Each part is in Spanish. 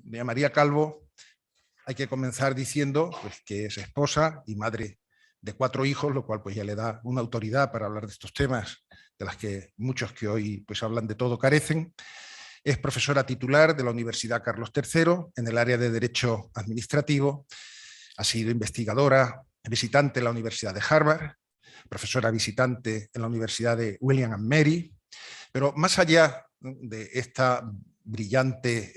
Doña María Calvo, hay que comenzar diciendo pues, que es esposa y madre de 4 hijos, lo cual pues, ya le da una autoridad para hablar de estos temas, de las que muchos que hoy pues, hablan de todo carecen. Es profesora titular de la Universidad Carlos III en el área de Derecho Administrativo. Ha sido investigadora, visitante en la Universidad de Harvard, profesora visitante en la Universidad de William and Mary. Pero más allá de esta brillante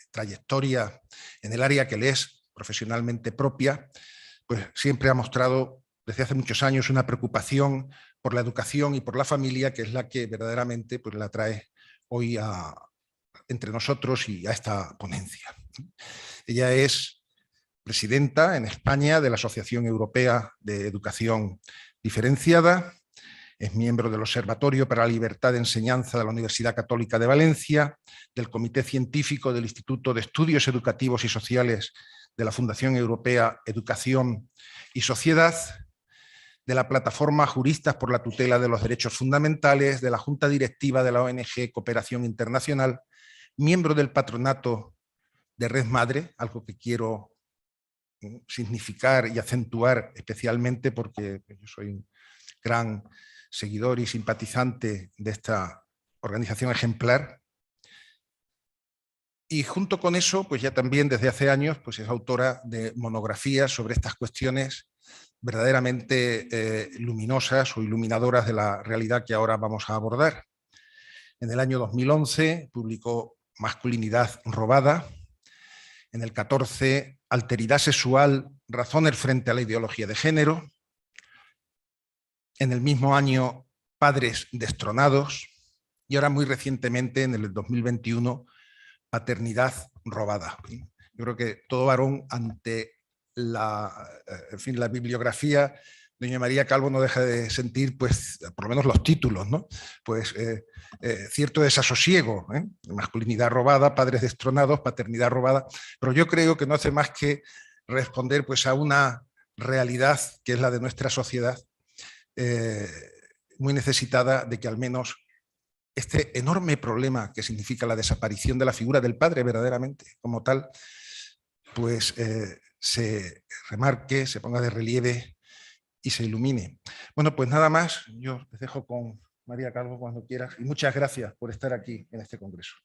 trayectoria en el área que le es profesionalmente propia, pues siempre ha mostrado desde hace muchos años una preocupación por la educación y por la familia, que es la que verdaderamente pues, la trae hoy entre nosotros y a esta ponencia. Ella es presidenta en España de la Asociación Europea de Educación Diferenciada, es miembro del Observatorio para la Libertad de Enseñanza de la Universidad Católica de Valencia, del Comité Científico del Instituto de Estudios Educativos y Sociales de la Fundación Europea Educación y Sociedad, de la Plataforma Juristas por la Tutela de los Derechos Fundamentales, de la Junta Directiva de la ONG Cooperación Internacional, miembro del patronato de Red Madre, algo que quiero significar y acentuar especialmente porque yo soy un gran seguidor y simpatizante de esta organización ejemplar. Y junto con eso, pues ya también desde hace años, pues es autora de monografías sobre estas cuestiones verdaderamente luminosas o iluminadoras de la realidad que ahora vamos a abordar. En el año 2011 publicó Masculinidad robada, en el 14 Alteridad sexual, razones frente a la ideología de género, en el mismo año Padres destronados y ahora muy recientemente en el 2021 Paternidad robada. Yo creo que todo varón ante la bibliografía, doña María Calvo no deja de sentir, pues, por lo menos los títulos, ¿no? Pues cierto desasosiego, masculinidad robada, padres destronados, paternidad robada, pero yo creo que no hace más que responder pues, a una realidad que es la de nuestra sociedad, muy necesitada de que al menos este enorme problema que significa la desaparición de la figura del padre verdaderamente como tal, pues se remarque, se ponga de relieve y se ilumine. Bueno, pues nada más, yo les dejo con María Calvo cuando quieras y muchas gracias por estar aquí en este congreso.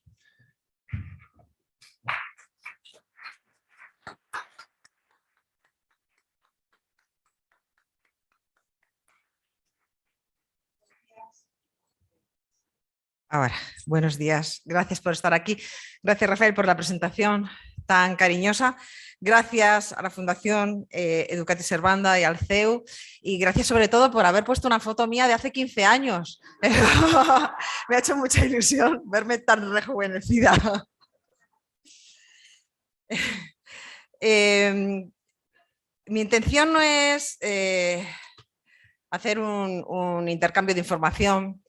Ahora, buenos días, gracias por estar aquí. Gracias, Rafael, por la presentación tan cariñosa. Gracias a la Fundación Educati Servanda y al CEU y gracias sobre todo por haber puesto una foto mía de hace 15 años. Me ha hecho mucha ilusión verme tan rejuvenecida. Mi intención no es hacer un intercambio de información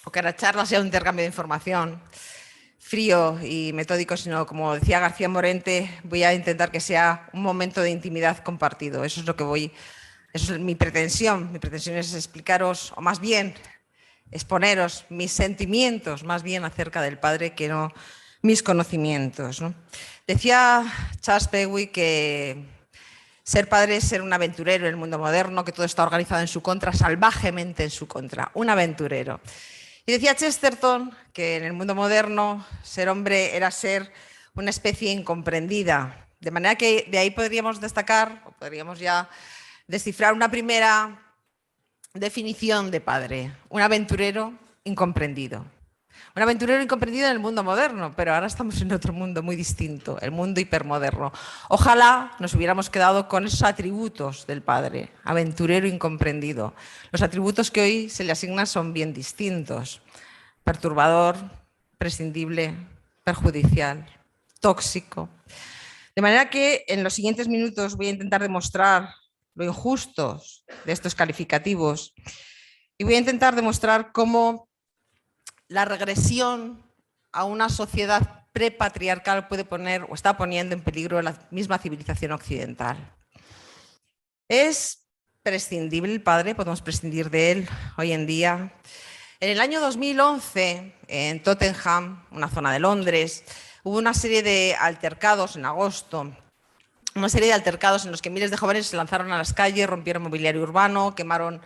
o que la charla sea un intercambio de información frío y metódico, sino, como decía García Morente, voy a intentar que sea un momento de intimidad compartido. Eso es lo que eso es mi pretensión. Mi pretensión es explicaros, o más bien exponeros mis sentimientos, más bien acerca del padre que no mis conocimientos, ¿no? Decía Charles Peguy que ser padre es ser un aventurero en el mundo moderno, que todo está organizado en su contra, salvajemente en su contra, un aventurero. Y decía Chesterton que en el mundo moderno ser hombre era ser una especie incomprendida. De manera que de ahí podríamos destacar, o podríamos ya descifrar una primera definición de padre: un aventurero incomprendido. Un aventurero incomprendido en el mundo moderno, pero ahora estamos en otro mundo muy distinto, el mundo hipermoderno. Ojalá nos hubiéramos quedado con esos atributos del padre, aventurero incomprendido. Los atributos que hoy se le asignan son bien distintos: perturbador, prescindible, perjudicial, tóxico. De manera que en los siguientes minutos voy a intentar demostrar lo injustos de estos calificativos y voy a intentar demostrar cómo la regresión a una sociedad prepatriarcal puede poner o está poniendo en peligro la misma civilización occidental. ¿Es prescindible el padre? ¿Podemos prescindir de él hoy en día? En el año 2011, en Tottenham, una zona de Londres, hubo una serie de altercados en agosto, una serie de altercados en los que miles de jóvenes se lanzaron a las calles, rompieron mobiliario urbano, quemaron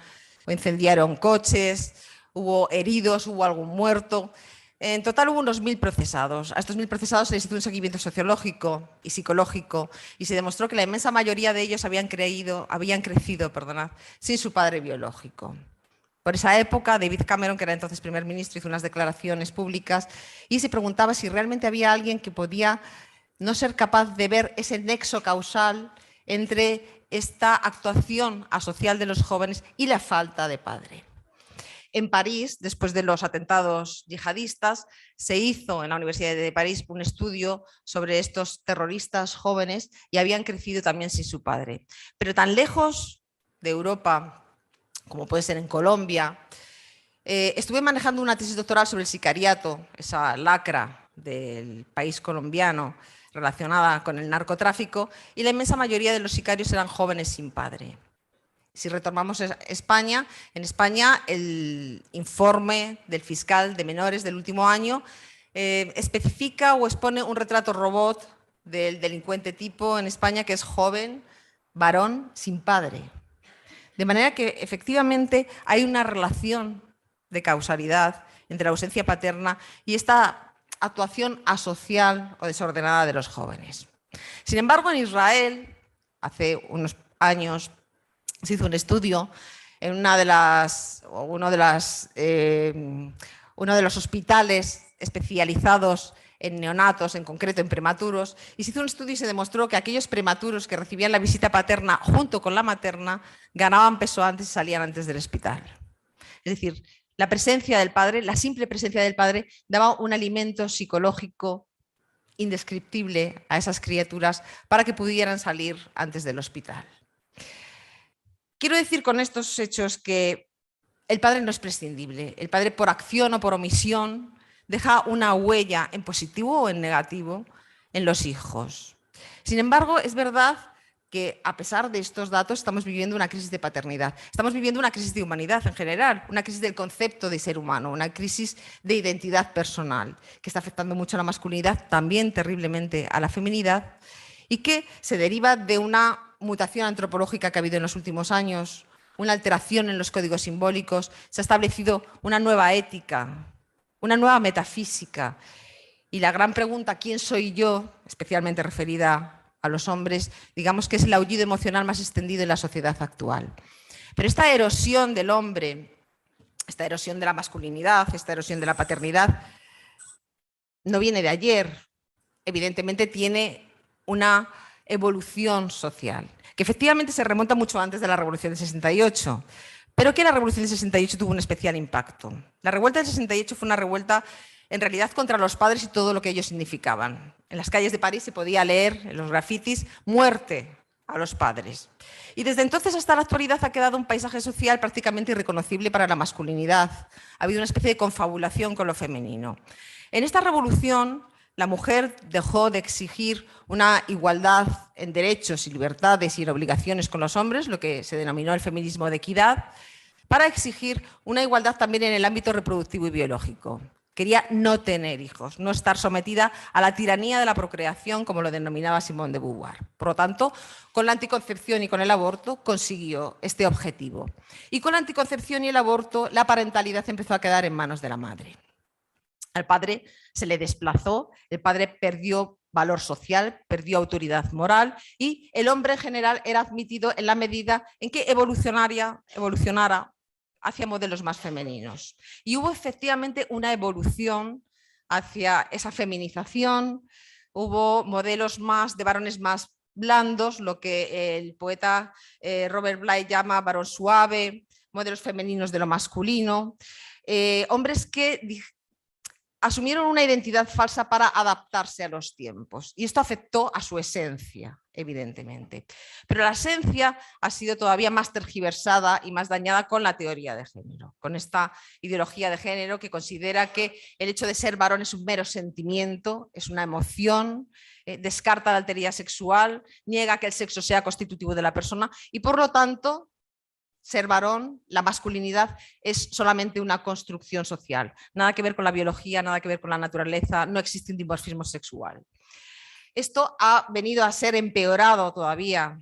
o incendiaron coches, hubo heridos, hubo algún muerto. En total hubo unos 1000 procesados. A estos 1000 procesados se les hizo un seguimiento sociológico y psicológico y se demostró que la inmensa mayoría de ellos habían crecido sin su padre biológico. Por esa época, David Cameron, que era entonces primer ministro, hizo unas declaraciones públicas y se preguntaba si realmente había alguien que podía no ser capaz de ver ese nexo causal entre esta actuación asocial de los jóvenes y la falta de padre. En París, después de los atentados yihadistas, se hizo en la Universidad de París un estudio sobre estos terroristas jóvenes y habían crecido también sin su padre. Pero tan lejos de Europa como puede ser en Colombia, estuve manejando una tesis doctoral sobre el sicariato, esa lacra del país colombiano relacionada con el narcotráfico, y la inmensa mayoría de los sicarios eran jóvenes sin padre. Si retomamos España, en España el informe del fiscal de menores del último año especifica o expone un retrato robot del delincuente tipo en España que es joven, varón, sin padre. De manera que efectivamente hay una relación de causalidad entre la ausencia paterna y esta actuación asocial o desordenada de los jóvenes. Sin embargo, en Israel, hace unos años, se hizo un estudio en uno de los hospitales especializados en neonatos, en concreto en prematuros, y se hizo un estudio y se demostró que aquellos prematuros que recibían la visita paterna junto con la materna ganaban peso antes y salían antes del hospital. Es decir, la presencia del padre, la simple presencia del padre, daba un alimento psicológico indescriptible a esas criaturas para que pudieran salir antes del hospital. Quiero decir con estos hechos que el padre no es prescindible. El padre, por acción o por omisión, deja una huella en positivo o en negativo en los hijos. Sin embargo, es verdad que a pesar de estos datos estamos viviendo una crisis de paternidad, estamos viviendo una crisis de humanidad en general, una crisis del concepto de ser humano, una crisis de identidad personal que está afectando mucho a la masculinidad, también terriblemente a la feminidad y que se deriva de una mutación antropológica que ha habido en los últimos años, una alteración en los códigos simbólicos, se ha establecido una nueva ética, una nueva metafísica. Y la gran pregunta, ¿quién soy yo?, especialmente referida a los hombres, digamos que es el aullido emocional más extendido en la sociedad actual. Pero esta erosión del hombre, esta erosión de la masculinidad, esta erosión de la paternidad, no viene de ayer. Evidentemente tiene una evolución social, que efectivamente se remonta mucho antes de la Revolución del 68, pero que la Revolución del 68 tuvo un especial impacto. La revuelta del 68 fue una revuelta en realidad contra los padres y todo lo que ellos significaban. En las calles de París se podía leer en los grafitis «muerte a los padres». Y desde entonces hasta la actualidad ha quedado un paisaje social prácticamente irreconocible para la masculinidad. Ha habido una especie de confabulación con lo femenino. En esta revolución, la mujer dejó de exigir una igualdad en derechos y libertades y en obligaciones con los hombres, lo que se denominó el feminismo de equidad, para exigir una igualdad también en el ámbito reproductivo y biológico. Quería no tener hijos, no estar sometida a la tiranía de la procreación, como lo denominaba Simone de Beauvoir. Por lo tanto, con la anticoncepción y con el aborto consiguió este objetivo. Y con la anticoncepción y el aborto, la parentalidad empezó a quedar en manos de la madre. Al padre se le desplazó, el padre perdió valor social, perdió autoridad moral y el hombre en general era admitido en la medida en que evolucionara hacia modelos más femeninos. Y hubo efectivamente una evolución hacia esa feminización, hubo modelos más de varones más blandos, lo que el poeta Robert Bly llama varón suave, modelos femeninos de lo masculino, hombres que asumieron una identidad falsa para adaptarse a los tiempos y esto afectó a su esencia, evidentemente. Pero la esencia ha sido todavía más tergiversada y más dañada con la teoría de género, con esta ideología de género que considera que el hecho de ser varón es un mero sentimiento, es una emoción, descarta la alteridad sexual, niega que el sexo sea constitutivo de la persona y por lo tanto ser varón, la masculinidad es solamente una construcción social. Nada que ver con la biología, nada que ver con la naturaleza, no existe un dimorfismo sexual. Esto ha venido a ser empeorado todavía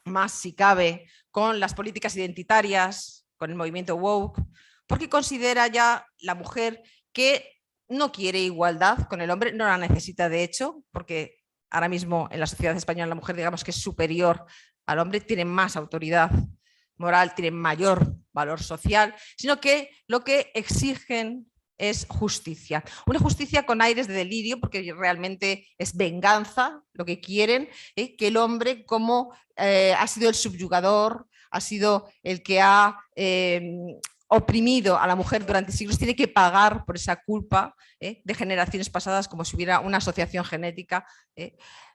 más, si cabe, con las políticas identitarias, con el movimiento woke, porque considera ya la mujer que no quiere igualdad con el hombre, no la necesita de hecho, porque ahora mismo en la sociedad española la mujer, digamos que es superior al hombre, tiene más autoridad moral, tiene mayor valor social, sino que lo que exigen es justicia. Una justicia con aires de delirio, porque realmente es venganza lo que quieren, que el hombre, como ha sido el subyugador, ha sido el que ha oprimido a la mujer durante siglos, tiene que pagar por esa culpa de generaciones pasadas, como si hubiera una asociación genética.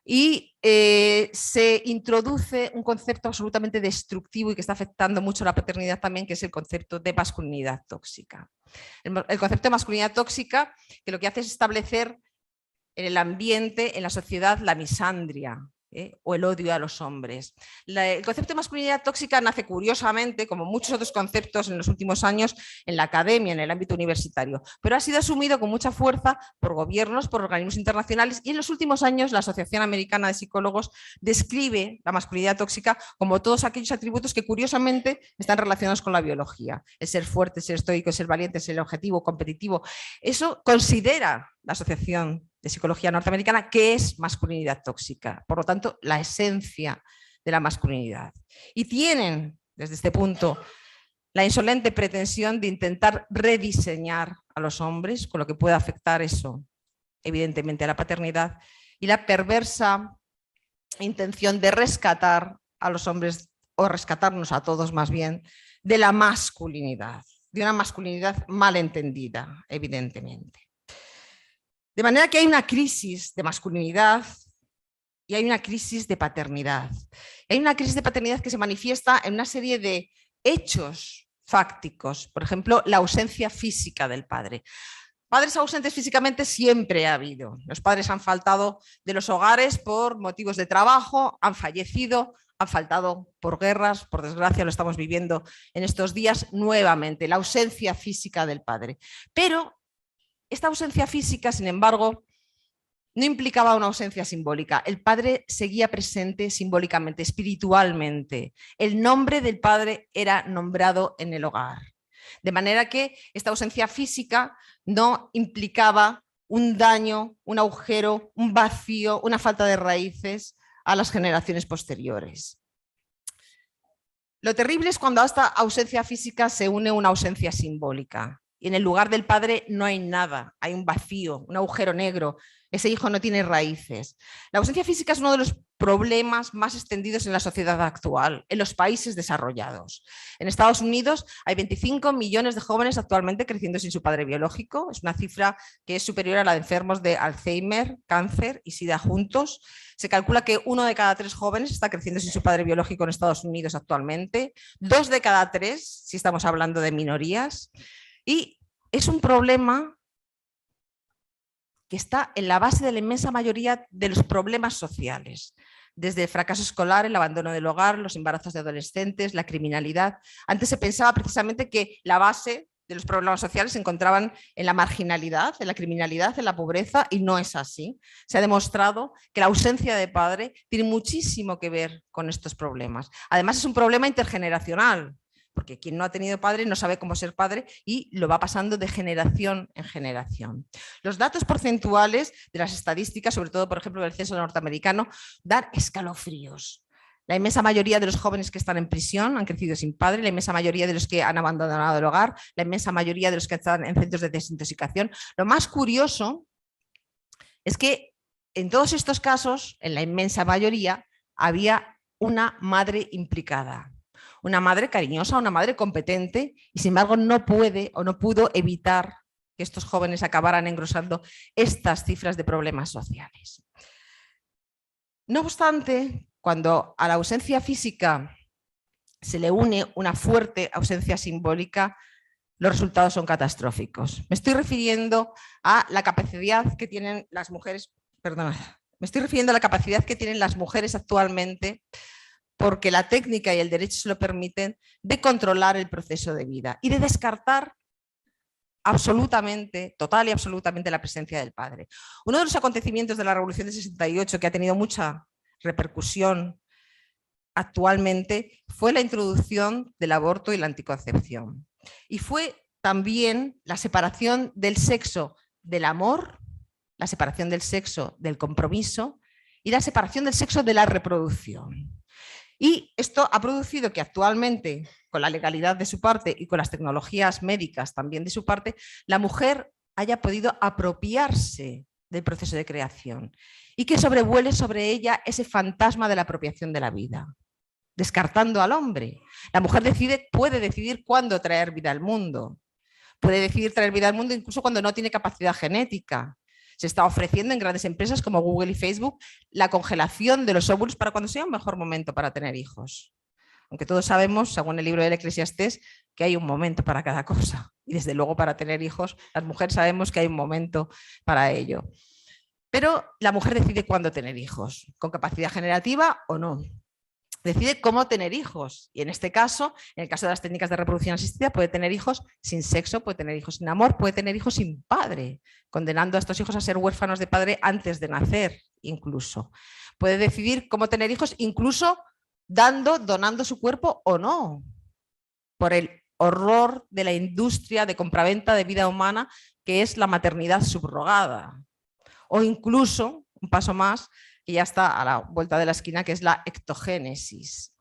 Y se introduce un concepto absolutamente destructivo y que está afectando mucho la paternidad también, que es el concepto de masculinidad tóxica. El concepto de masculinidad tóxica, que lo que hace es establecer en el ambiente, en la sociedad, la misandria, o el odio a los hombres. El concepto de masculinidad tóxica nace curiosamente, como muchos otros conceptos en los últimos años, en la academia, en el ámbito universitario, pero ha sido asumido con mucha fuerza por gobiernos, por organismos internacionales, y en los últimos años la Asociación Americana de Psicólogos describe la masculinidad tóxica como todos aquellos atributos que curiosamente están relacionados con la biología: el ser fuerte, el ser estoico, el ser valiente, el ser objetivo, competitivo. Eso considera la Asociación de Psicología Norteamericana que es masculinidad tóxica, por lo tanto la esencia de la masculinidad. Y tienen desde este punto la insolente pretensión de intentar rediseñar a los hombres, con lo que puede afectar eso evidentemente a la paternidad, y la perversa intención de rescatar a los hombres, o rescatarnos a todos más bien, de la masculinidad, de una masculinidad mal entendida, evidentemente. De manera que hay una crisis de masculinidad y hay una crisis de paternidad. Hay una crisis de paternidad que se manifiesta en una serie de hechos fácticos. Por ejemplo, la ausencia física del padre. Padres ausentes físicamente siempre ha habido. Los padres han faltado de los hogares por motivos de trabajo, han fallecido, han faltado por guerras, por desgracia lo estamos viviendo en estos días nuevamente, la ausencia física del padre. Pero esta ausencia física, sin embargo, no implicaba una ausencia simbólica. El padre seguía presente simbólicamente, espiritualmente. El nombre del padre era nombrado en el hogar. De manera que esta ausencia física no implicaba un daño, un agujero, un vacío, una falta de raíces a las generaciones posteriores. Lo terrible es cuando a esta ausencia física se une una ausencia simbólica. Y en el lugar del padre no hay nada, hay un vacío, un agujero negro. Ese hijo no tiene raíces. La ausencia física es uno de los problemas más extendidos en la sociedad actual, en los países desarrollados. En Estados Unidos hay 25 millones de jóvenes actualmente creciendo sin su padre biológico. Es una cifra que es superior a la de enfermos de Alzheimer, cáncer y SIDA juntos. Se calcula que 1 de cada 3 jóvenes está creciendo sin su padre biológico en Estados Unidos actualmente. 2 de cada 3, si estamos hablando de minorías. Y es un problema que está en la base de la inmensa mayoría de los problemas sociales, desde el fracaso escolar, el abandono del hogar, los embarazos de adolescentes, la criminalidad. Antes se pensaba precisamente que la base de los problemas sociales se encontraban en la marginalidad, en la criminalidad, en la pobreza, y no es así. Se ha demostrado que la ausencia de padre tiene muchísimo que ver con estos problemas. Además, es un problema intergeneracional, porque quien no ha tenido padre no sabe cómo ser padre y lo va pasando de generación en generación. Los datos porcentuales de las estadísticas, sobre todo, por ejemplo, del censo norteamericano, dan escalofríos. La inmensa mayoría de los jóvenes que están en prisión han crecido sin padre, la inmensa mayoría de los que han abandonado el hogar, la inmensa mayoría de los que están en centros de desintoxicación. Lo más curioso es que en todos estos casos, en la inmensa mayoría, había una madre implicada. Una madre cariñosa, una madre competente, y sin embargo no puede o no pudo evitar que estos jóvenes acabaran engrosando estas cifras de problemas sociales. No obstante, cuando a la ausencia física se le une una fuerte ausencia simbólica, los resultados son catastróficos. Me estoy refiriendo a la capacidad que tienen las mujeres, actualmente porque la técnica y el derecho se lo permiten, de controlar el proceso de vida y de descartar absolutamente, total y absolutamente la presencia del padre. Uno de los acontecimientos de la Revolución del 68 que ha tenido mucha repercusión actualmente fue la introducción del aborto y la anticoncepción. Y fue también la separación del sexo del amor, la separación del sexo del compromiso y la separación del sexo de la reproducción. Y esto ha producido que actualmente, con la legalidad de su parte y con las tecnologías médicas también de su parte, la mujer haya podido apropiarse del proceso de creación y que sobrevuele sobre ella ese fantasma de la apropiación de la vida, descartando al hombre. La mujer puede decidir cuándo traer vida al mundo. Puede decidir traer vida al mundo incluso cuando no tiene capacidad genética. Se está ofreciendo en grandes empresas como Google y Facebook la congelación de los óvulos para cuando sea un mejor momento para tener hijos. Aunque todos sabemos, según el libro del Eclesiastés, que hay un momento para cada cosa. Y desde luego para tener hijos, las mujeres sabemos que hay un momento para ello. Pero la mujer decide cuándo tener hijos, con capacidad generativa o no. Decide cómo tener hijos y en este caso, en el caso de las técnicas de reproducción asistida, puede tener hijos sin sexo, puede tener hijos sin amor, puede tener hijos sin padre, condenando a estos hijos a ser huérfanos de padre antes de nacer incluso. Puede decidir cómo tener hijos incluso donando su cuerpo o no, por el horror de la industria de compraventa de vida humana que es la maternidad subrogada. O incluso, un paso más, que ya está a la vuelta de la esquina, que es la ectogénesis.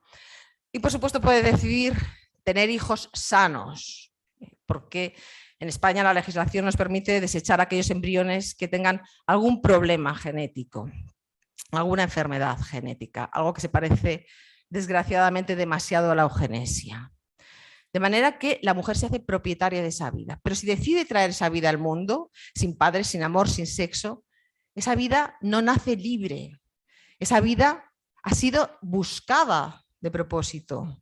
Y por supuesto puede decidir tener hijos sanos, porque en España la legislación nos permite desechar aquellos embriones que tengan algún problema genético, alguna enfermedad genética, algo que se parece desgraciadamente demasiado a la eugenesia. De manera que la mujer se hace propietaria de esa vida. Pero si decide traer esa vida al mundo, sin padres, sin amor, sin sexo, esa vida no nace libre. Esa vida ha sido buscada de propósito.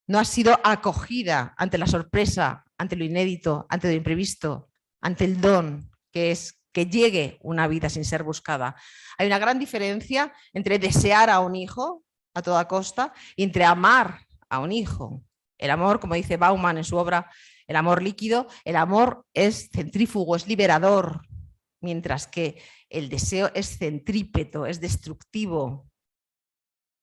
No ha sido acogida ante la sorpresa, ante lo inédito, ante lo imprevisto, ante el don que es que llegue una vida sin ser buscada. Hay una gran diferencia entre desear a un hijo a toda costa y entre amar a un hijo. El amor, como dice Bauman en su obra El amor líquido, el amor es centrífugo, es liberador, mientras que el deseo es centrípeto, es destructivo,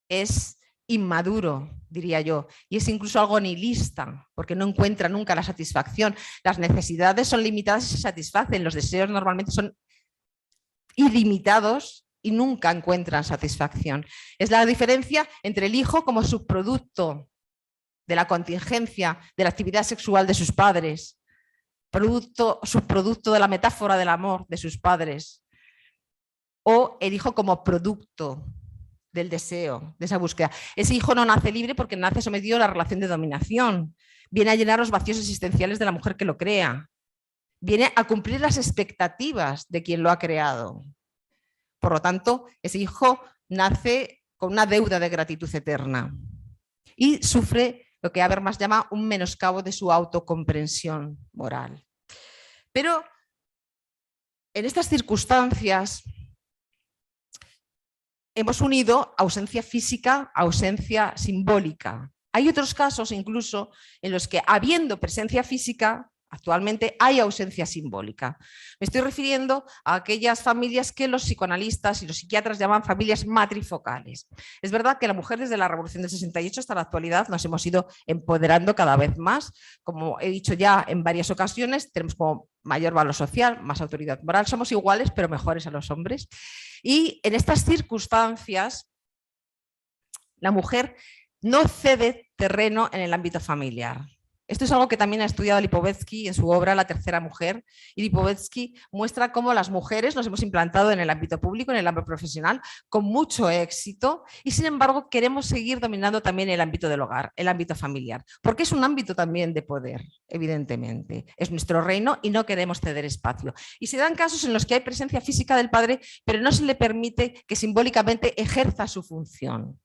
es inmaduro, diría yo, y es incluso algo nihilista, porque no encuentra nunca la satisfacción. Las necesidades son limitadas y se satisfacen, los deseos normalmente son ilimitados y nunca encuentran satisfacción. Es la diferencia entre el hijo como subproducto de la contingencia, de la actividad sexual de sus padres, subproducto de la metáfora del amor de sus padres, o el hijo como producto del deseo, de esa búsqueda. Ese hijo no nace libre porque nace sometido a la relación de dominación, viene a llenar los vacíos existenciales de la mujer que lo crea, viene a cumplir las expectativas de quien lo ha creado. Por lo tanto, ese hijo nace con una deuda de gratitud eterna y sufre lo que Habermas llama un menoscabo de su autocomprensión moral. Pero en estas circunstancias hemos unido ausencia física a ausencia simbólica. Hay otros casos incluso en los que, habiendo presencia física, actualmente hay ausencia simbólica. Me estoy refiriendo a aquellas familias que los psicoanalistas y los psiquiatras llaman familias matrifocales. Es verdad que la mujer desde la Revolución del 68 hasta la actualidad nos hemos ido empoderando cada vez más. Como he dicho ya en varias ocasiones, tenemos como mayor valor social, más autoridad moral, somos iguales pero mejores a los hombres. Y en estas circunstancias la mujer no cede terreno en el ámbito familiar. Esto es algo que también ha estudiado Lipovetsky en su obra La tercera mujer, y Lipovetsky muestra cómo las mujeres nos hemos implantado en el ámbito público, en el ámbito profesional, con mucho éxito, y sin embargo queremos seguir dominando también el ámbito del hogar, el ámbito familiar, porque es un ámbito también de poder, evidentemente. Es nuestro reino y no queremos ceder espacio. Y se dan casos en los que hay presencia física del padre, pero no se le permite que simbólicamente ejerza su función.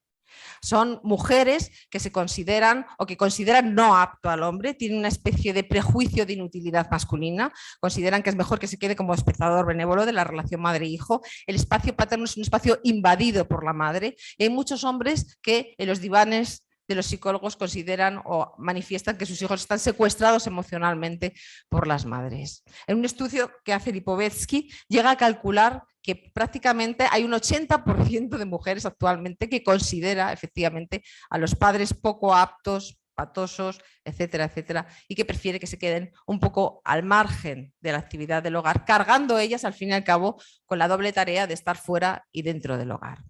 Son mujeres que se consideran o que consideran no apto al hombre, tienen una especie de prejuicio de inutilidad masculina, consideran que es mejor que se quede como espectador benévolo de la relación madre-hijo. El espacio paterno es un espacio invadido por la madre y hay muchos hombres que en los divanes de los psicólogos consideran o manifiestan que sus hijos están secuestrados emocionalmente por las madres. En un estudio que hace Lipovetsky llega a calcular que prácticamente hay un 80% de mujeres actualmente que considera efectivamente a los padres poco aptos, patosos, etcétera, etcétera, y que prefiere que se queden un poco al margen de la actividad del hogar, cargando ellas al fin y al cabo con la doble tarea de estar fuera y dentro del hogar.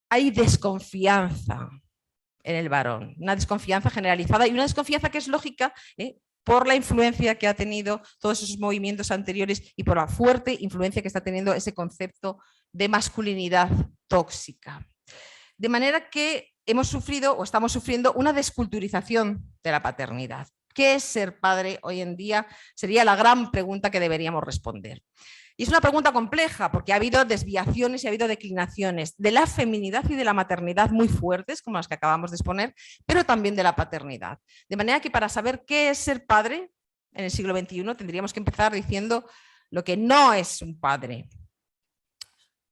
Hay desconfianza en el varón, una desconfianza generalizada y una desconfianza que es lógica por la influencia que ha tenido todos esos movimientos anteriores y por la fuerte influencia que está teniendo ese concepto de masculinidad tóxica. De manera que hemos sufrido o estamos sufriendo una desculturización de la paternidad. ¿Qué es ser padre hoy en día? Sería la gran pregunta que deberíamos responder. Y es una pregunta compleja porque ha habido desviaciones y ha habido declinaciones de la feminidad y de la maternidad muy fuertes, como las que acabamos de exponer, pero también de la paternidad. De manera que para saber qué es ser padre en el siglo XXI tendríamos que empezar diciendo lo que no es un padre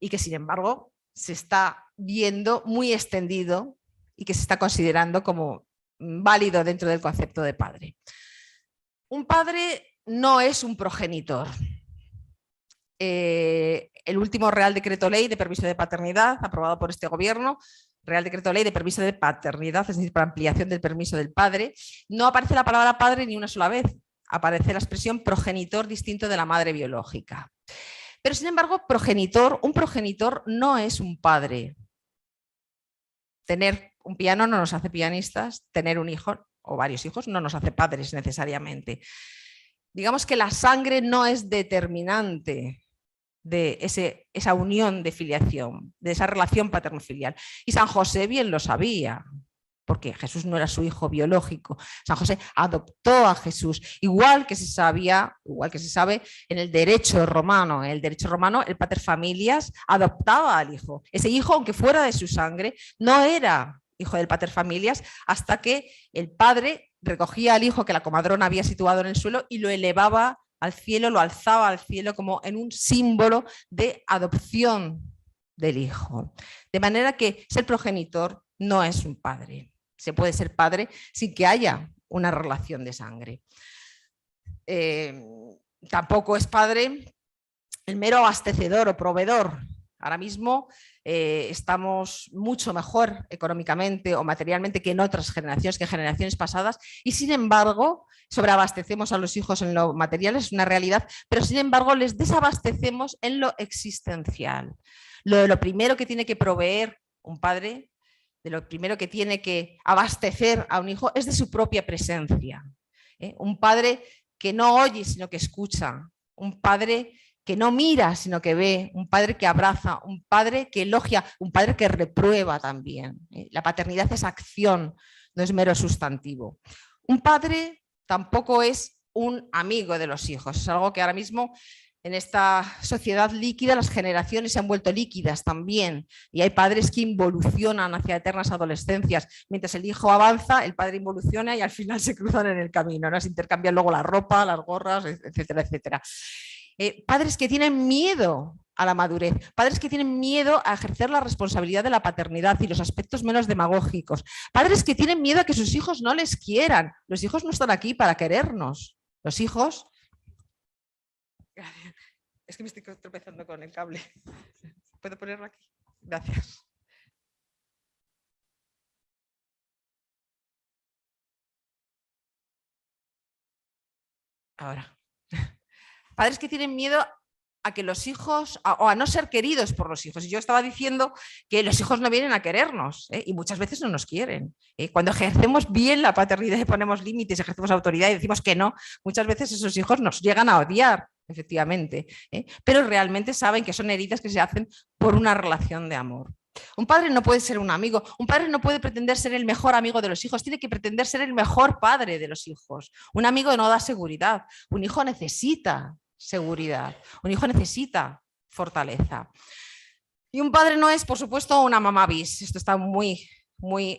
y que sin embargo se está viendo muy extendido y que se está considerando como válido dentro del concepto de padre. Un padre no es un progenitor. El último Real Decreto Ley de permiso de paternidad aprobado por este gobierno, Real Decreto Ley de permiso de paternidad, es decir, para ampliación del permiso del padre, no aparece la palabra padre ni una sola vez, aparece la expresión progenitor distinto de la madre biológica. Pero sin embargo, un progenitor no es un padre. Tener un piano no nos hace pianistas, tener un hijo o varios hijos no nos hace padres necesariamente. Digamos que la sangre no es determinante de esa unión de filiación, de esa relación paterno-filial. Y San José bien lo sabía, porque Jesús no era su hijo biológico. San José adoptó a Jesús, igual que se sabe en el derecho romano. En el derecho romano, el pater familias adoptaba al hijo. Ese hijo, aunque fuera de su sangre, no era hijo del pater familias hasta que el padre recogía al hijo que la comadrona había situado en el suelo y lo elevaba al cielo, lo alzaba al cielo como en un símbolo de adopción del hijo. De manera que ser progenitor no es un padre. Se puede ser padre sin que haya una relación de sangre. Tampoco es padre el mero abastecedor o proveedor. Ahora mismo estamos mucho mejor económicamente o materialmente que en otras generaciones, que en generaciones pasadas, y sin embargo sobreabastecemos a los hijos en lo material, es una realidad, pero sin embargo les desabastecemos en lo existencial. Lo primero que tiene que proveer un padre, de lo primero que tiene que abastecer a un hijo es de su propia presencia. Un padre que no oye sino que escucha, un padre que no mira, sino que ve, un padre que abraza, un padre que elogia, un padre que reprueba también. La paternidad es acción, no es mero sustantivo. Un padre tampoco es un amigo de los hijos, es algo que ahora mismo en esta sociedad líquida las generaciones se han vuelto líquidas también y hay padres que involucionan hacia eternas adolescencias. Mientras el hijo avanza, el padre involuciona y al final se cruzan en el camino, ¿no? Se intercambian luego la ropa, las gorras, etcétera, etcétera. Padres que tienen miedo a la madurez, padres que tienen miedo a ejercer la responsabilidad de la paternidad y los aspectos menos demagógicos, padres que tienen miedo a que sus hijos no les quieran. Los hijos no están aquí para querernos. Los hijos... Es que me estoy tropezando con el cable. ¿Puedo ponerlo aquí? Gracias. Ahora. Padres que tienen miedo a que los hijos, o a no ser queridos por los hijos. Y yo estaba diciendo que los hijos no vienen a querernos, y muchas veces no nos quieren. Cuando ejercemos bien la paternidad y ponemos límites, ejercemos autoridad y decimos que no, muchas veces esos hijos nos llegan a odiar, efectivamente, pero realmente saben que son heridas que se hacen por una relación de amor. Un padre no puede ser un amigo, un padre no puede pretender ser el mejor amigo de los hijos, tiene que pretender ser el mejor padre de los hijos. Un amigo no da seguridad, un hijo necesita seguridad, un hijo necesita fortaleza. Y un padre no es, por supuesto, una mamá bis. Esto está muy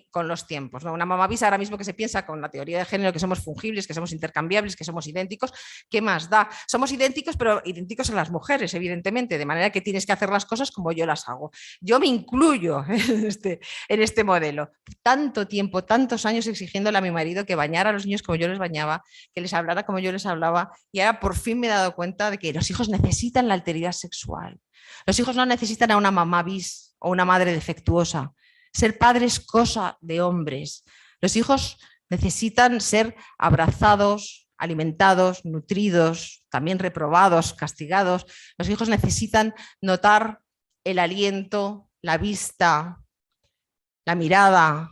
con los tiempos, ¿no? Una mamá bis ahora mismo que se piensa con la teoría de género que somos fungibles, que somos intercambiables, que somos idénticos. ¿Qué más da? Somos idénticos, pero idénticos a las mujeres, evidentemente, de manera que tienes que hacer las cosas como yo las hago. Yo me incluyo en este modelo. Tanto tiempo, tantos años exigiéndole a mi marido que bañara a los niños como yo les bañaba, que les hablara como yo les hablaba, y ahora por fin me he dado cuenta de que los hijos necesitan la alteridad sexual. Los hijos no necesitan a una mamá bis o una madre defectuosa. Ser padre es cosa de hombres. Los hijos necesitan ser abrazados, alimentados, nutridos, también reprobados, castigados. Los hijos necesitan notar el aliento, la vista, la mirada,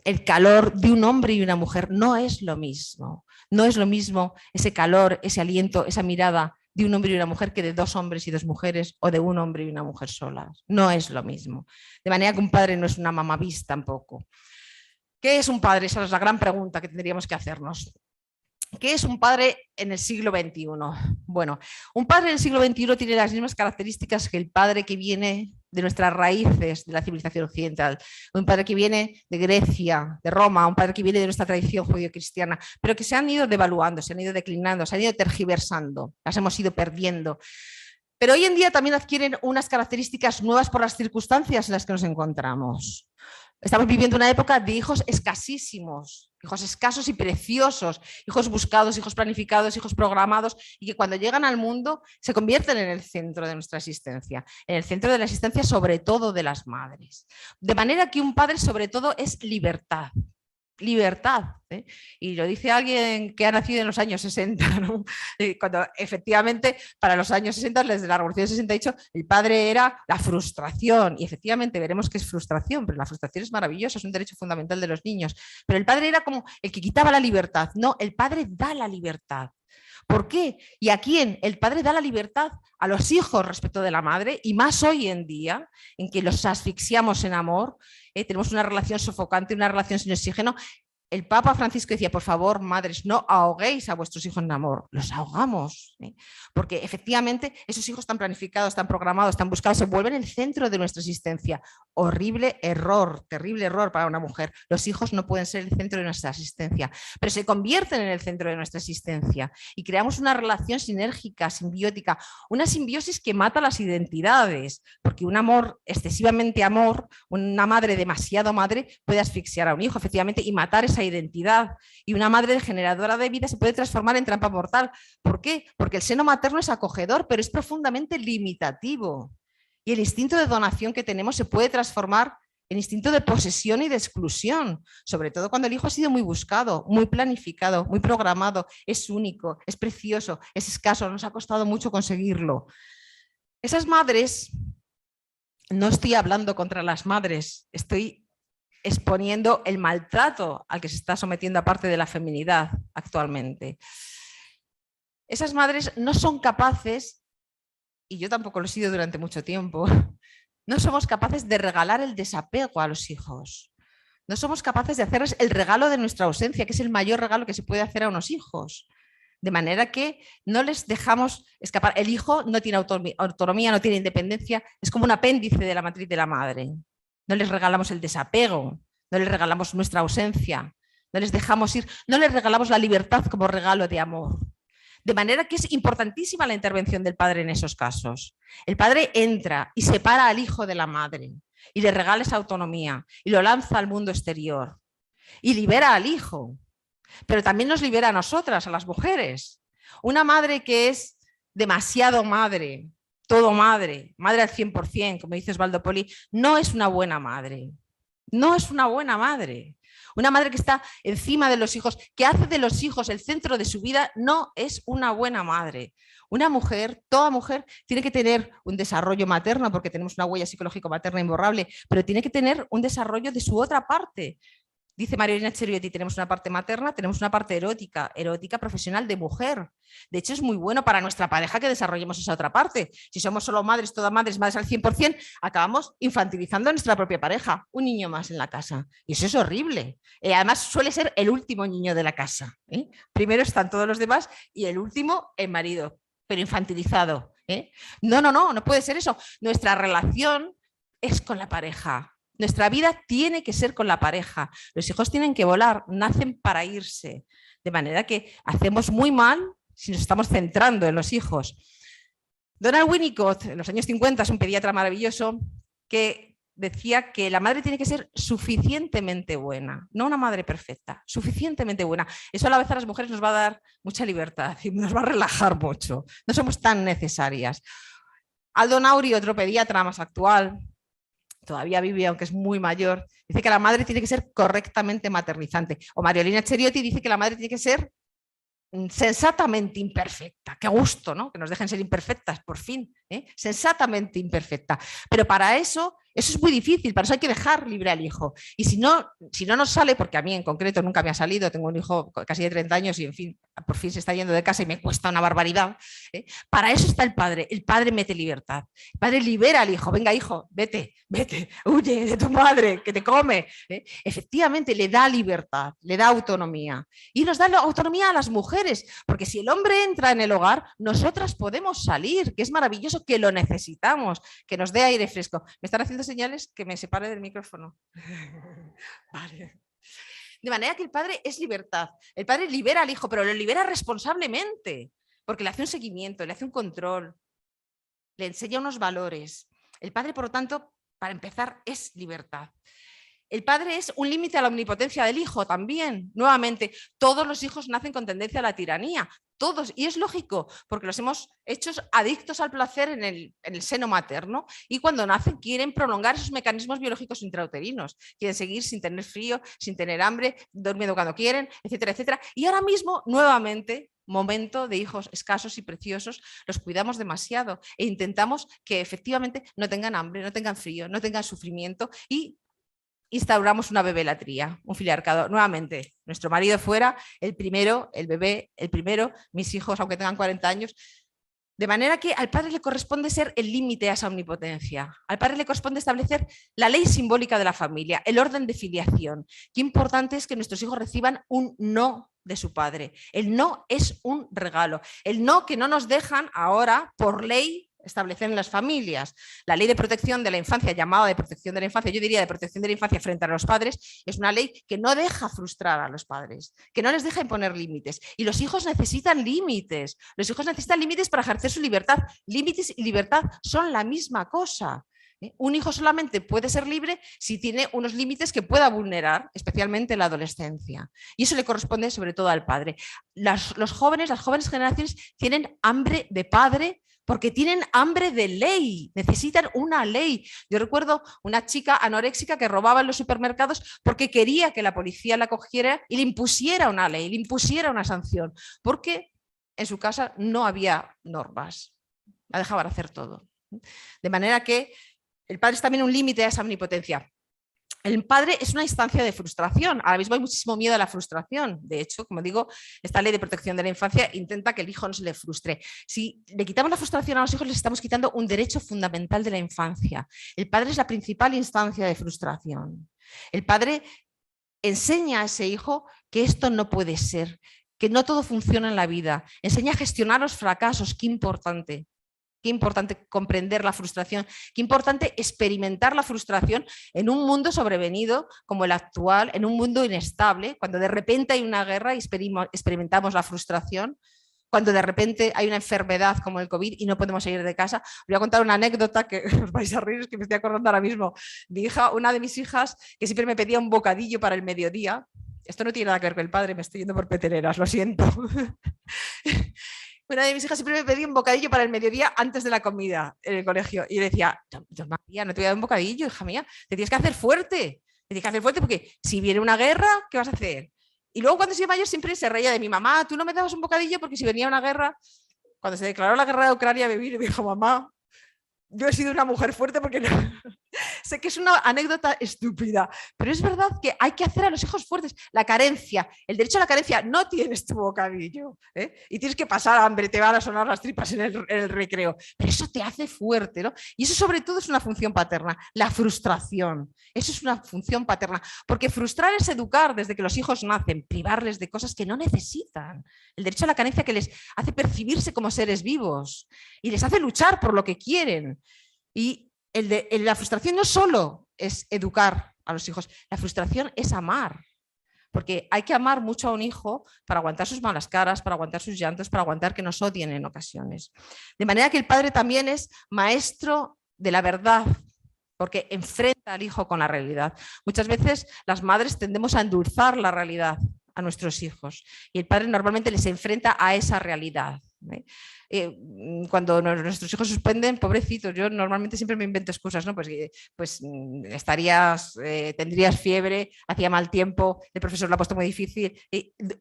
el calor de un hombre y una mujer. No es lo mismo. No es lo mismo ese calor, ese aliento, esa mirada de un hombre y una mujer que de dos hombres y dos mujeres o de un hombre y una mujer solas. No es lo mismo. De manera que un padre no es una mamá bis tampoco. ¿Qué es un padre? Esa es la gran pregunta que tendríamos que hacernos. ¿Qué es un padre en el siglo XXI? Bueno, un padre en el siglo XXI tiene las mismas características que el padre que viene de nuestras raíces de la civilización occidental, un padre que viene de Grecia, de Roma, un padre que viene de nuestra tradición judío-cristiana, pero que se han ido devaluando, se han ido declinando, se han ido tergiversando, las hemos ido perdiendo. Pero hoy en día también adquieren unas características nuevas por las circunstancias en las que nos encontramos. Estamos viviendo una época de hijos escasísimos, hijos escasos y preciosos, hijos buscados, hijos planificados, hijos programados, y que cuando llegan al mundo se convierten en el centro de nuestra existencia, en el centro de la existencia sobre todo de las madres. De manera que un padre sobre todo es libertad. Libertad, ¿eh? Y lo dice alguien que ha nacido en los años 60, ¿no? Cuando efectivamente para los años 60, desde la Revolución de 68, el padre era la frustración, y efectivamente veremos que es frustración, pero la frustración es maravillosa, es un derecho fundamental de los niños, pero el padre era como el que quitaba la libertad. No, el padre da la libertad. ¿Por qué? ¿Y a quién? El padre da la libertad a los hijos respecto de la madre, y más hoy en día, en que los asfixiamos en amor, tenemos una relación sofocante, una relación sin oxígeno. El Papa Francisco decía, por favor, madres, no ahoguéis a vuestros hijos en amor. Los ahogamos, porque efectivamente esos hijos están planificados, están programados, están buscados, se vuelven el centro de nuestra existencia. Horrible error, terrible error para una mujer. Los hijos no pueden ser el centro de nuestra existencia, pero se convierten en el centro de nuestra existencia y creamos una relación sinérgica, simbiótica, una simbiosis que mata las identidades, porque un amor, excesivamente amor, una madre demasiado madre puede asfixiar a un hijo, efectivamente, y matar esa identidad, y una madre generadora de vida se puede transformar en trampa mortal. ¿Por qué? Porque el seno materno es acogedor, pero es profundamente limitativo, y el instinto de donación que tenemos se puede transformar en instinto de posesión y de exclusión, sobre todo cuando el hijo ha sido muy buscado, muy planificado, muy programado, es único, es precioso, es escaso, nos ha costado mucho conseguirlo. Esas madres, no estoy hablando contra las madres, estoy exponiendo el maltrato al que se está sometiendo a parte de la feminidad actualmente. Esas madres no son capaces, y yo tampoco lo he sido durante mucho tiempo, no somos capaces de regalar el desapego a los hijos. No somos capaces de hacerles el regalo de nuestra ausencia, que es el mayor regalo que se puede hacer a unos hijos. De manera que no les dejamos escapar. El hijo no tiene autonomía, no tiene independencia, es como un apéndice de la matriz de la madre. No les regalamos el desapego, no les regalamos nuestra ausencia, no les dejamos ir, no les regalamos la libertad como regalo de amor. De manera que es importantísima la intervención del padre en esos casos. El padre entra y separa al hijo de la madre y le regala esa autonomía y lo lanza al mundo exterior y libera al hijo, pero también nos libera a nosotras, a las mujeres. Una madre que es demasiado madre, todo madre, madre al 100%, como dice Osvaldo Poli, no es una buena madre. No es una buena madre. Una madre que está encima de los hijos, que hace de los hijos el centro de su vida, no es una buena madre. Una mujer, toda mujer, tiene que tener un desarrollo materno, porque tenemos una huella psicológica materna imborrable, pero tiene que tener un desarrollo de su otra parte. Dice María Cheriotti, tenemos una parte materna, tenemos una parte erótica, erótica profesional de mujer. De hecho, es muy bueno para nuestra pareja que desarrollemos esa otra parte. Si somos solo madres, todas madres, madres al 100%, acabamos infantilizando a nuestra propia pareja. Un niño más en la casa. Y eso es horrible. Además, suele ser el último niño de la casa. Primero están todos los demás y el último, el marido, pero infantilizado. No puede ser eso. Nuestra relación es con la pareja. Nuestra vida tiene que ser con la pareja. Los hijos tienen que volar, nacen para irse. De manera que hacemos muy mal si nos estamos centrando en los hijos. Donald Winnicott, en los años 50, es un pediatra maravilloso que decía que la madre tiene que ser suficientemente buena, no una madre perfecta, suficientemente buena. Eso a la vez a las mujeres nos va a dar mucha libertad y nos va a relajar mucho. No somos tan necesarias. Aldo Nauri, otro pediatra más actual, todavía vive, aunque es muy mayor, dice que la madre tiene que ser correctamente maternizante. O Mariolina Cheriotti dice que la madre tiene que ser sensatamente imperfecta. Qué gusto, ¿no? Que nos dejen ser imperfectas, por fin. Sensatamente imperfecta. Pero para eso es muy difícil, para eso hay que dejar libre al hijo. Y si no nos sale, porque a mí en concreto nunca me ha salido, tengo un hijo casi de 30 años y en fin, por fin se está yendo de casa y me cuesta una barbaridad. Para eso está el padre mete libertad. El padre libera al hijo, venga hijo, vete, huye de tu madre, que te come. Efectivamente le da libertad, le da autonomía. Y nos da la autonomía a las mujeres, porque si el hombre entra en el hogar, nosotras podemos salir, que es maravilloso, que lo necesitamos, que nos dé aire fresco. Me están haciendo señales que me separe del micrófono. Vale. De manera que el padre es libertad. El padre libera al hijo, pero lo libera responsablemente, porque le hace un seguimiento, le hace un control, le enseña unos valores. El padre, por lo tanto, para empezar, es libertad. El padre es un límite a la omnipotencia del hijo también. Nuevamente, todos los hijos nacen con tendencia a la tiranía. Todos, y es lógico, porque los hemos hecho adictos al placer en el seno materno y cuando nacen quieren prolongar esos mecanismos biológicos intrauterinos, quieren seguir sin tener frío, sin tener hambre, durmiendo cuando quieren, etcétera, etcétera. Y ahora mismo, nuevamente, momento de hijos escasos y preciosos, los cuidamos demasiado e intentamos que efectivamente no tengan hambre, no tengan frío, no tengan sufrimiento y instauramos una bebelatría, un filiarcado. Nuevamente, nuestro marido fuera, el primero, el bebé, el primero, mis hijos, aunque tengan 40 años. De manera que al padre le corresponde ser el límite a esa omnipotencia. Al padre le corresponde establecer la ley simbólica de la familia, el orden de filiación. Qué importante es que nuestros hijos reciban un no de su padre. El no es un regalo. El no que no nos dejan ahora, por ley, establecer en las familias. La ley de protección de la infancia, llamada de protección de la infancia, yo diría de protección de la infancia frente a los padres, es una ley que no deja frustrar a los padres, que no les deja imponer límites. Y los hijos necesitan límites. Los hijos necesitan límites para ejercer su libertad. Límites y libertad son la misma cosa. Un hijo solamente puede ser libre si tiene unos límites que pueda vulnerar, especialmente en la adolescencia. Y eso le corresponde sobre todo al padre. Las jóvenes generaciones tienen hambre de padre porque tienen hambre de ley, necesitan una ley. Yo recuerdo una chica anoréxica que robaba en los supermercados porque quería que la policía la cogiera y le impusiera una ley, le impusiera una sanción, porque en su casa no había normas, la dejaban hacer todo. De manera que el padre es también un límite a esa omnipotencia. El padre es una instancia de frustración. Ahora mismo hay muchísimo miedo a la frustración. De hecho, como digo, esta ley de protección de la infancia intenta que el hijo no se le frustre. Si le quitamos la frustración a los hijos, les estamos quitando un derecho fundamental de la infancia. El padre es la principal instancia de frustración. El padre enseña a ese hijo que esto no puede ser, que no todo funciona en la vida. Enseña a gestionar los fracasos, qué importante. Qué importante comprender la frustración, qué importante experimentar la frustración en un mundo sobrevenido como el actual, en un mundo inestable, cuando de repente hay una guerra y experimentamos la frustración, cuando de repente hay una enfermedad como el COVID y no podemos salir de casa. Os voy a contar una anécdota que os vais a reír, es que me estoy acordando ahora mismo. Mi hija, una de mis hijas, que siempre me pedía un bocadillo para el mediodía. Esto no tiene nada que ver con el padre, me estoy yendo por peteneras, lo siento. Una de mis hijas siempre me pedía un bocadillo para el mediodía antes de la comida en el colegio. Y le decía, María, no te voy a dar un bocadillo, hija mía, te tienes que hacer fuerte. Te tienes que hacer fuerte porque si viene una guerra, ¿qué vas a hacer? Y luego cuando se iba mayor siempre se reía de mi mamá, tú no me dabas un bocadillo porque si venía una guerra, cuando se declaró la guerra de Ucrania, me vino y me dijo, mamá, yo he sido una mujer fuerte porque no... Sé que es una anécdota estúpida, pero es verdad que hay que hacer a los hijos fuertes. La carencia, el derecho a la carencia, no tienes tu bocadillo, ¿eh? Y tienes que pasar hambre, te van a sonar las tripas en el recreo, pero eso te hace fuerte, ¿no? Y eso sobre todo es una función paterna, la frustración. Eso es una función paterna, porque frustrar es educar desde que los hijos nacen, privarles de cosas que no necesitan. El derecho a la carencia que les hace percibirse como seres vivos y les hace luchar por lo que quieren. Y la frustración no solo es educar a los hijos, la frustración es amar. Porque hay que amar mucho a un hijo para aguantar sus malas caras, para aguantar sus llantos, para aguantar que nos odien en ocasiones. De manera que el padre también es maestro de la verdad, porque enfrenta al hijo con la realidad. Muchas veces las madres tendemos a endulzar la realidad a nuestros hijos y el padre normalmente les enfrenta a esa realidad. Cuando nuestros hijos suspenden, pobrecitos, yo normalmente siempre me invento excusas, ¿no? Pues tendrías fiebre, hacía mal tiempo, el profesor lo ha puesto muy difícil.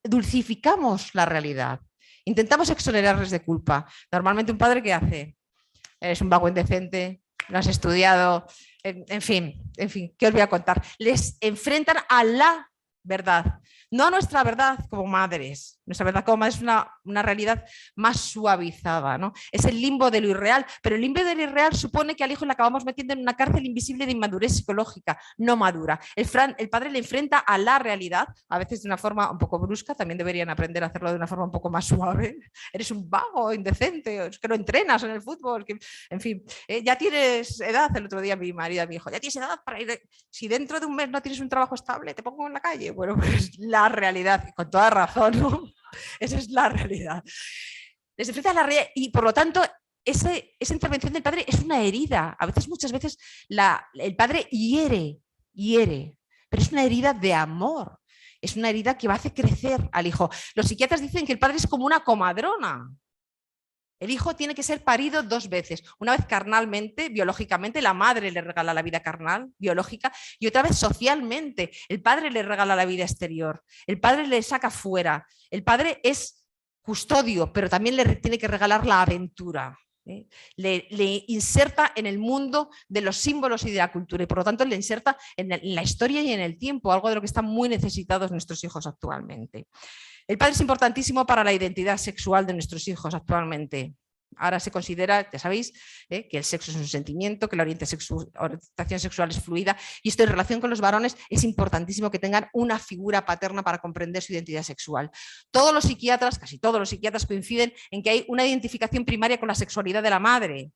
Dulcificamos la realidad, intentamos exonerarles de culpa. Normalmente un padre, ¿qué hace? Eres un vago indecente, no has estudiado, en fin, ¿qué os voy a contar? Les enfrentan a la verdad, no a nuestra verdad como madres. Nuestra verdad como madres es una realidad más suavizada, ¿no? Es el limbo de lo irreal, pero el limbo de lo irreal supone que al hijo le acabamos metiendo en una cárcel invisible de inmadurez psicológica, no madura. El padre le enfrenta a la realidad, a veces de una forma un poco brusca, también deberían aprender a hacerlo de una forma un poco más suave. Eres un vago, indecente, es que no entrenas en el fútbol, en fin, ya tienes edad. El otro día mi marido me dijo, ya tienes edad para ir, si dentro de un mes no tienes un trabajo estable, te pongo en la calle. Bueno, pues la realidad, con toda razón, ¿no? Esa es la realidad. Les enfrenta a la realidad y por lo tanto esa intervención del padre es una herida. Muchas veces el padre hiere, pero es una herida de amor. Es una herida que va a hacer crecer al hijo. Los psiquiatras dicen que el padre es como una comadrona. El hijo tiene que ser parido 2 veces, una vez carnalmente, biológicamente, la madre le regala la vida carnal, biológica, y otra vez socialmente, el padre le regala la vida exterior, el padre le saca fuera, el padre es custodio, pero también le tiene que regalar la aventura. Le inserta en el mundo de los símbolos y de la cultura y por lo tanto le inserta en la historia y en el tiempo, algo de lo que están muy necesitados nuestros hijos actualmente. El padre es importantísimo para la identidad sexual de nuestros hijos actualmente. Ahora se considera, ya sabéis, que el sexo es un sentimiento, que la orientación sexual es fluida y esto en relación con los varones es importantísimo que tengan una figura paterna para comprender su identidad sexual. Todos los psiquiatras, casi todos los psiquiatras coinciden en que hay una identificación primaria con la sexualidad de la madre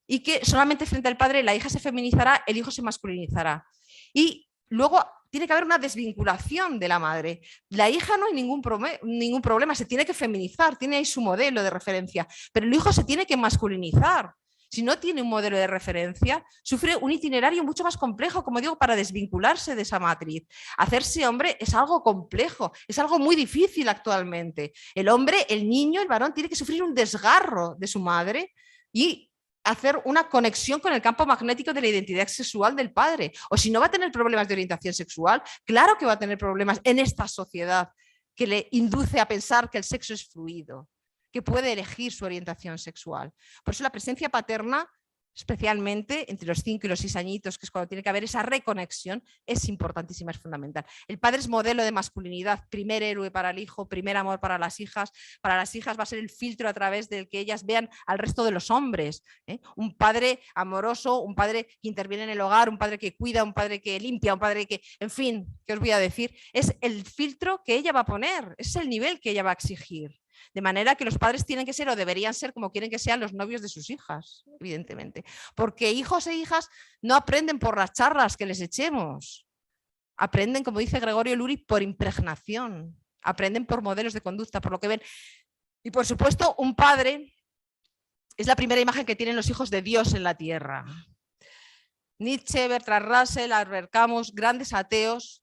y que solamente frente al padre la hija se feminizará, el hijo se masculinizará. Y luego tiene que haber una desvinculación de la madre. La hija no hay ningún problema, se tiene que feminizar, tiene ahí su modelo de referencia, pero el hijo se tiene que masculinizar. Si no tiene un modelo de referencia, sufre un itinerario mucho más complejo, como digo, para desvincularse de esa matriz. Hacerse hombre es algo complejo, es algo muy difícil actualmente. El hombre, el niño, el varón, tiene que sufrir un desgarro de su madre y hacer una conexión con el campo magnético de la identidad sexual del padre. O si no va a tener problemas de orientación sexual, claro que va a tener problemas en esta sociedad que le induce a pensar que el sexo es fluido, que puede elegir su orientación sexual. Por eso la presencia paterna, especialmente entre los 5 y los 6 añitos, que es cuando tiene que haber esa reconexión, es importantísima, es fundamental. El padre es modelo de masculinidad, primer héroe para el hijo, primer amor para las hijas. Para las hijas va a ser el filtro a través del que ellas vean al resto de los hombres. Un padre amoroso, un padre que interviene en el hogar, un padre que cuida, un padre que limpia, un padre que, en fin, ¿qué os voy a decir? Es el filtro que ella va a poner, es el nivel que ella va a exigir. De manera que los padres tienen que ser o deberían ser como quieren que sean los novios de sus hijas, evidentemente. Porque hijos e hijas no aprenden por las charlas que les echemos. Aprenden, como dice Gregorio Luri, por impregnación. Aprenden por modelos de conducta, por lo que ven. Y por supuesto, un padre es la primera imagen que tienen los hijos de Dios en la tierra. Nietzsche, Bertrand Russell, Albert Camus, grandes ateos,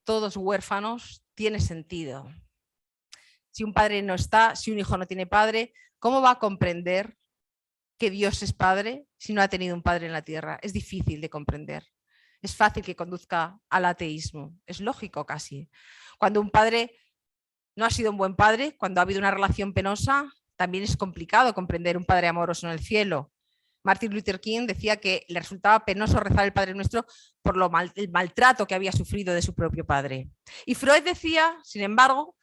todos huérfanos, tiene sentido. Si un padre no está, si un hijo no tiene padre, ¿cómo va a comprender que Dios es padre si no ha tenido un padre en la tierra? Es difícil de comprender. Es fácil que conduzca al ateísmo. Es lógico casi. Cuando un padre no ha sido un buen padre, cuando ha habido una relación penosa, también es complicado comprender un padre amoroso en el cielo. Martin Luther King decía que le resultaba penoso rezar el Padre Nuestro por el maltrato que había sufrido de su propio padre. Y Freud decía, sin embargo,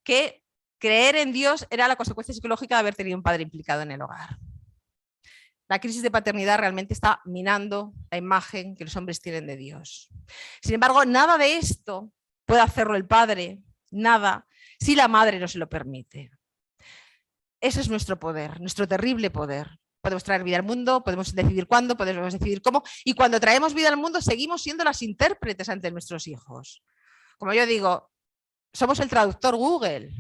que creer en Dios era la consecuencia psicológica de haber tenido un padre implicado en el hogar. La crisis de paternidad realmente está minando la imagen que los hombres tienen de Dios. Sin embargo, nada de esto puede hacerlo el padre, nada, si la madre no se lo permite. Ese es nuestro poder, nuestro terrible poder. Podemos traer vida al mundo, podemos decidir cuándo, podemos decidir cómo, y cuando traemos vida al mundo seguimos siendo las intérpretes ante nuestros hijos. Como yo digo, somos el traductor Google.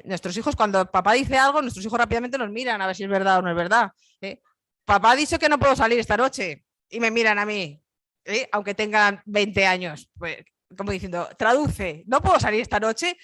Nuestros hijos, cuando papá dice algo, nuestros hijos rápidamente nos miran a ver si es verdad o no es verdad. Papá ha dicho que no puedo salir esta noche y me miran a mí, aunque tengan 20 años. Pues, como diciendo, traduce, no puedo salir esta noche.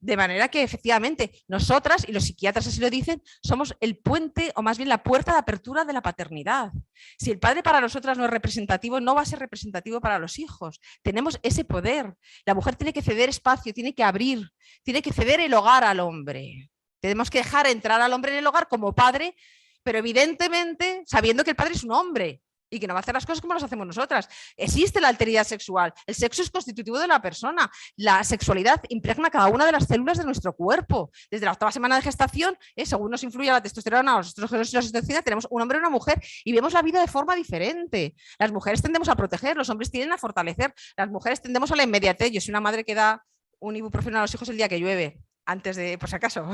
De manera que efectivamente nosotras, y los psiquiatras así lo dicen, somos el puente o más bien la puerta de apertura de la paternidad. Si el padre para nosotras no es representativo, no va a ser representativo para los hijos. Tenemos ese poder. La mujer tiene que ceder espacio, tiene que abrir, tiene que ceder el hogar al hombre. Tenemos que dejar entrar al hombre en el hogar como padre, pero evidentemente sabiendo que el padre es un hombre y que no va a hacer las cosas como las hacemos nosotras. Existe la alteridad sexual. El sexo es constitutivo de la persona. La sexualidad impregna cada una de las células de nuestro cuerpo. Desde la 8ª semana de gestación, según nos influye la testosterona, los estrógenos y la oxitocina, tenemos un hombre y una mujer y vemos la vida de forma diferente. Las mujeres tendemos a proteger, los hombres tienden a fortalecer. Las mujeres tendemos a la inmediatez. Yo soy una madre que da un ibuprofeno a los hijos el día que llueve, antes de, por si acaso.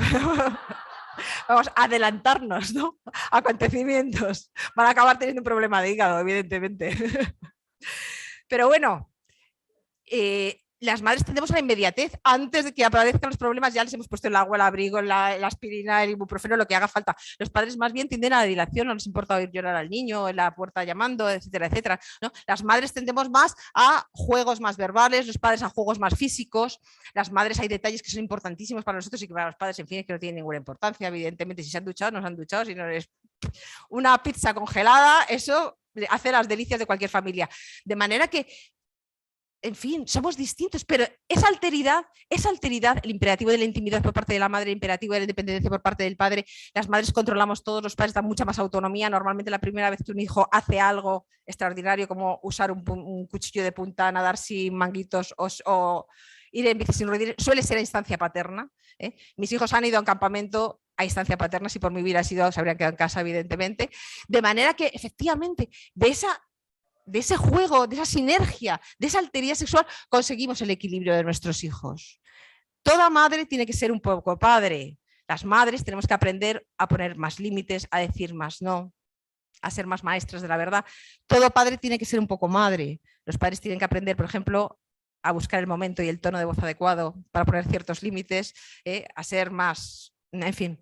Vamos a adelantarnos, ¿no? Acontecimientos. Van a acabar teniendo un problema de hígado, evidentemente. Pero bueno, las madres tendemos a la inmediatez. Antes de que aparezcan los problemas ya les hemos puesto el agua, el abrigo, la aspirina, el ibuprofeno, lo que haga falta. Los padres más bien tienden a la dilación, no les importa oír llorar al niño, en la puerta llamando, etcétera, etcétera, ¿no? Las madres tendemos más a juegos más verbales, los padres a juegos más físicos. Las madres hay detalles que son importantísimos para nosotros y que para los padres, en fin, es que no tienen ninguna importancia. Evidentemente, si se han duchado, no se han duchado, si no es una pizza congelada, eso hace las delicias de cualquier familia. De manera que en fin, somos distintos, pero esa alteridad, el imperativo de la intimidad por parte de la madre, el imperativo de la independencia por parte del padre, las madres controlamos todos, los padres dan mucha más autonomía. Normalmente la primera vez que un hijo hace algo extraordinario como usar un cuchillo de punta, nadar sin manguitos o ir en bici sin ruedas, suele ser a instancia paterna. Mis hijos han ido a un campamento a instancia paterna, si por mí hubiera sido, se habrían quedado en casa, evidentemente. De manera que efectivamente de ese juego, de esa sinergia, de esa alteridad sexual, conseguimos el equilibrio de nuestros hijos. Toda madre tiene que ser un poco padre. Las madres tenemos que aprender a poner más límites, a decir más no, a ser más maestras de la verdad. Todo padre tiene que ser un poco madre. Los padres tienen que aprender, por ejemplo, a buscar el momento y el tono de voz adecuado para poner ciertos límites, a ser más, en fin.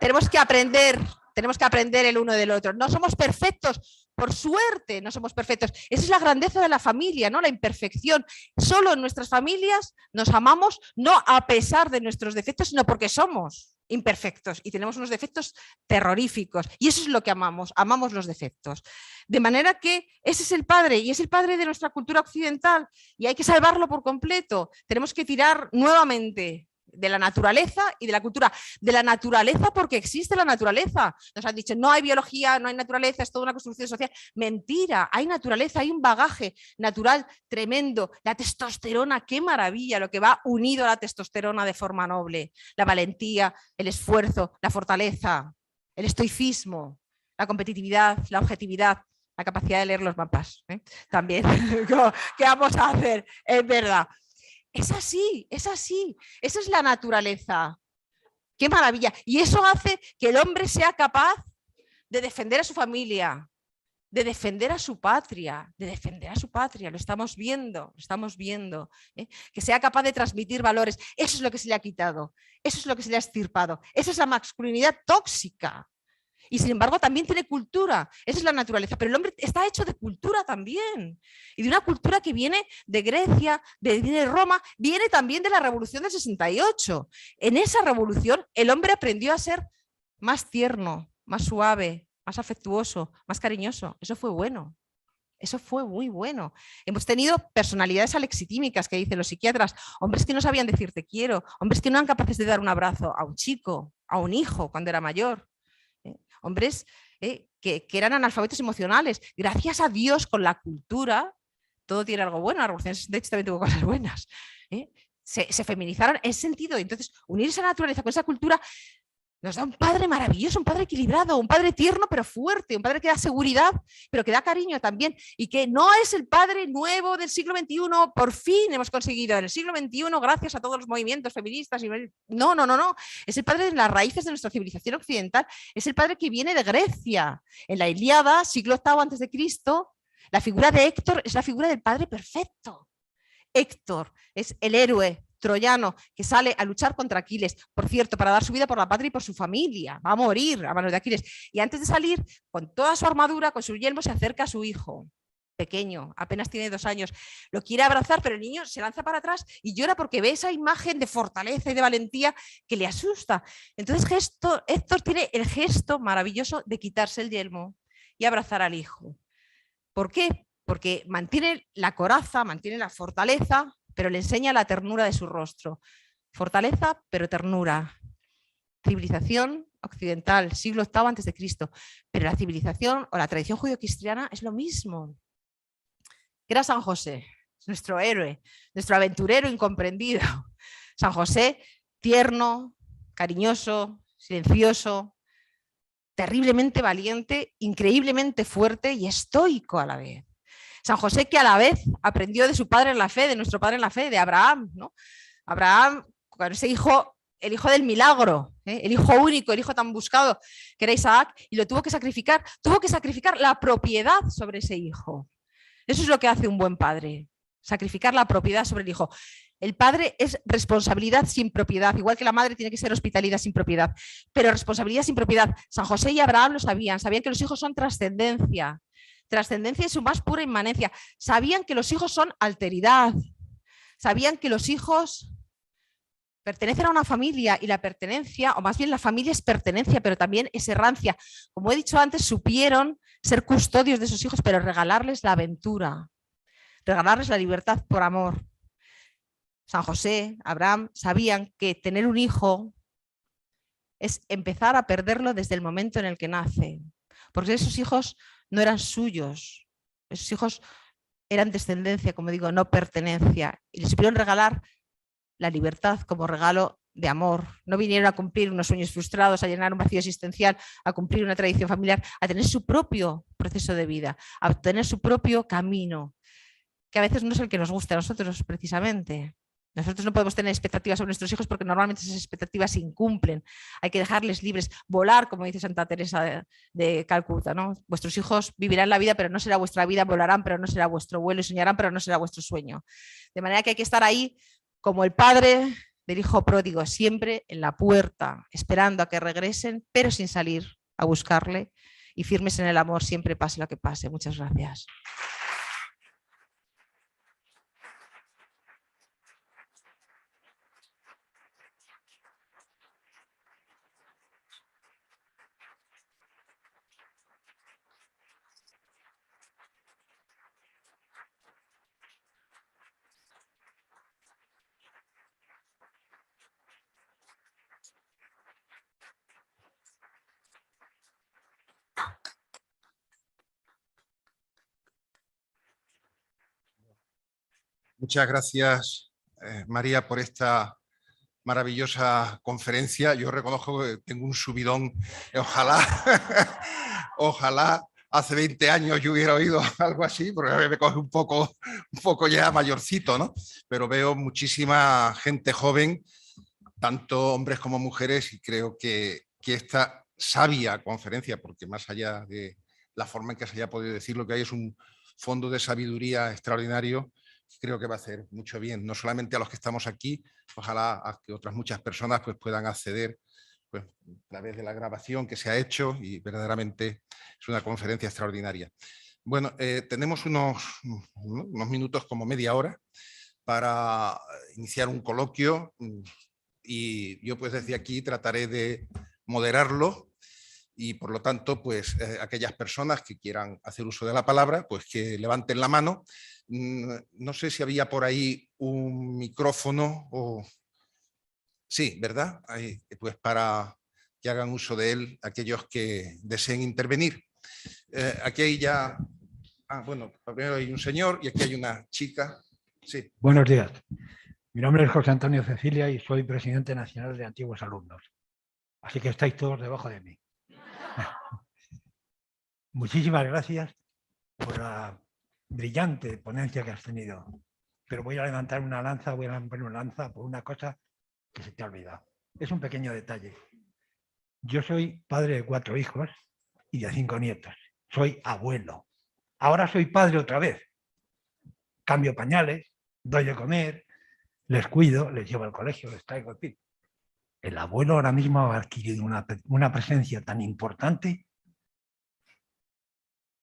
Tenemos que aprender el uno del otro. No somos perfectos, por suerte no somos perfectos. Esa es la grandeza de la familia, ¿no? La imperfección. Solo en nuestras familias nos amamos, no a pesar de nuestros defectos, sino porque somos imperfectos y tenemos unos defectos terroríficos. Y eso es lo que amamos los defectos. De manera que ese es el padre y es el padre de nuestra cultura occidental y hay que salvarlo por completo. Tenemos que tirar nuevamente de la naturaleza y de la cultura. De la naturaleza porque existe la naturaleza. Nos han dicho, no hay biología, no hay naturaleza, es toda una construcción social. Mentira, hay naturaleza, hay un bagaje natural tremendo. La testosterona, qué maravilla, lo que va unido a la testosterona de forma noble. La valentía, el esfuerzo, la fortaleza, el estoicismo, la competitividad, la objetividad, la capacidad de leer los mapas. También, ¿qué vamos a hacer? Es verdad. Es así, esa es la naturaleza. Qué maravilla. Y eso hace que el hombre sea capaz de defender a su familia, de defender a su patria, Lo estamos viendo, Que sea capaz de transmitir valores. Eso es lo que se le ha quitado, eso es lo que se le ha extirpado. Esa es la masculinidad tóxica. Y sin embargo también tiene cultura, esa es la naturaleza, pero el hombre está hecho de cultura también, y de una cultura que viene de Grecia, viene de Roma, viene también de la Revolución del 68. En esa revolución el hombre aprendió a ser más tierno, más suave, más afectuoso, más cariñoso. Eso fue bueno. Eso fue muy bueno. Hemos tenido personalidades alexitímicas que dicen los psiquiatras, hombres que no sabían decir te quiero, hombres que no eran capaces de dar un abrazo a un chico, a un hijo cuando era mayor. Hombres que eran analfabetos emocionales. Gracias a Dios, con la cultura, todo tiene algo bueno. La Revolución del 68 también tuvo cosas buenas. Se feminizaron en ese sentido. Entonces, unir esa naturaleza con esa cultura Nos da un padre maravilloso, un padre equilibrado, un padre tierno pero fuerte, un padre que da seguridad, pero que da cariño también, y que no es el padre nuevo del siglo XXI, por fin hemos conseguido en el siglo XXI, gracias a todos los movimientos feministas. No, no, no, no, es el padre de las raíces de nuestra civilización occidental, es el padre que viene de Grecia. En la Ilíada, siglo VIII a.C., la figura de Héctor es la figura del padre perfecto. Héctor es el héroe troyano que sale a luchar contra Aquiles, por cierto, para dar su vida por la patria y por su familia, va a morir a manos de Aquiles, y antes de salir, con toda su armadura, con su yelmo, se acerca a su hijo, pequeño, apenas tiene 2 años, lo quiere abrazar, pero el niño se lanza para atrás y llora porque ve esa imagen de fortaleza y de valentía que le asusta. Entonces Héctor tiene el gesto maravilloso de quitarse el yelmo y abrazar al hijo. ¿Por qué? Porque mantiene la coraza, mantiene la fortaleza, pero le enseña la ternura de su rostro. Fortaleza, pero ternura. Civilización occidental, siglo VIII a.C., pero la civilización o la tradición judío-cristiana es lo mismo. Era San José, nuestro héroe, nuestro aventurero incomprendido. San José, tierno, cariñoso, silencioso, terriblemente valiente, increíblemente fuerte y estoico a la vez. San José, que a la vez aprendió de su padre en la fe, de nuestro padre en la fe, de Abraham, ¿no? Abraham, con ese hijo, el hijo del milagro, el hijo único, el hijo tan buscado, que era Isaac, y lo tuvo que sacrificar la propiedad sobre ese hijo. Eso es lo que hace un buen padre, sacrificar la propiedad sobre el hijo. El padre es responsabilidad sin propiedad, igual que la madre tiene que ser hospitalidad sin propiedad, pero responsabilidad sin propiedad. San José y Abraham lo sabían que los hijos son trascendencia en su más pura inmanencia, sabían que los hijos son alteridad, sabían que los hijos pertenecen a una familia y la pertenencia, o más bien la familia es pertenencia, pero también es errancia. Como he dicho antes, supieron ser custodios de sus hijos, pero regalarles la aventura, regalarles la libertad por amor. San José, Abraham, sabían que tener un hijo es empezar a perderlo desde el momento en el que nace, porque esos hijos no eran suyos, esos hijos eran descendencia, como digo, no pertenencia, y les supieron regalar la libertad como regalo de amor. No vinieron a cumplir unos sueños frustrados, a llenar un vacío existencial, a cumplir una tradición familiar, a tener su propio proceso de vida, a tener su propio camino, que a veces no es el que nos gusta a nosotros precisamente. Nosotros no podemos tener expectativas sobre nuestros hijos porque normalmente esas expectativas se incumplen. Hay que dejarles libres, volar, como dice Santa Teresa de Calcuta, ¿no? Vuestros hijos vivirán la vida, pero no será vuestra vida, volarán, pero no será vuestro vuelo, y soñarán, pero no será vuestro sueño. De manera que hay que estar ahí como el padre del hijo pródigo, siempre en la puerta, esperando a que regresen, pero sin salir a buscarle, y firmes en el amor, siempre pase lo que pase. Muchas gracias. Muchas gracias, María, por esta maravillosa conferencia. Yo reconozco que tengo un subidón. Ojalá, ojalá hace 20 años yo hubiera oído algo así, porque me coge un poco ya mayorcito, ¿no? Pero veo muchísima gente joven, tanto hombres como mujeres, y creo que esta sabia conferencia, porque más allá de la forma en que se haya podido decir, lo que hay es un fondo de sabiduría extraordinario. Creo que va a hacer mucho bien, no solamente a los que estamos aquí, ojalá a que otras muchas personas pues, puedan acceder pues, a través de la grabación que se ha hecho, y verdaderamente es una conferencia extraordinaria. Bueno, tenemos unos minutos, como media hora, para iniciar un coloquio, y yo pues desde aquí trataré de moderarlo, y por lo tanto, pues aquellas personas que quieran hacer uso de la palabra, pues que levanten la mano. No sé si había por ahí un micrófono o... Sí, ¿verdad? Ahí, pues para que hagan uso de él aquellos que deseen intervenir. Aquí hay ya... bueno, primero hay un señor y aquí hay una chica. Sí. Buenos días. Mi nombre es José Antonio Cecilia y soy presidente nacional de Antiguos Alumnos. Así que estáis todos debajo de mí. Muchísimas gracias por la brillante ponencia que has tenido. Pero voy a levantar una lanza, por una cosa que se te ha olvidado. Es un pequeño detalle. Yo soy padre de 4 hijos y de 5 nietos. Soy abuelo. Ahora soy padre otra vez. Cambio pañales, doy de comer, les cuido, les llevo al colegio, les traigo el pit. El abuelo ahora mismo ha adquirido una presencia tan importante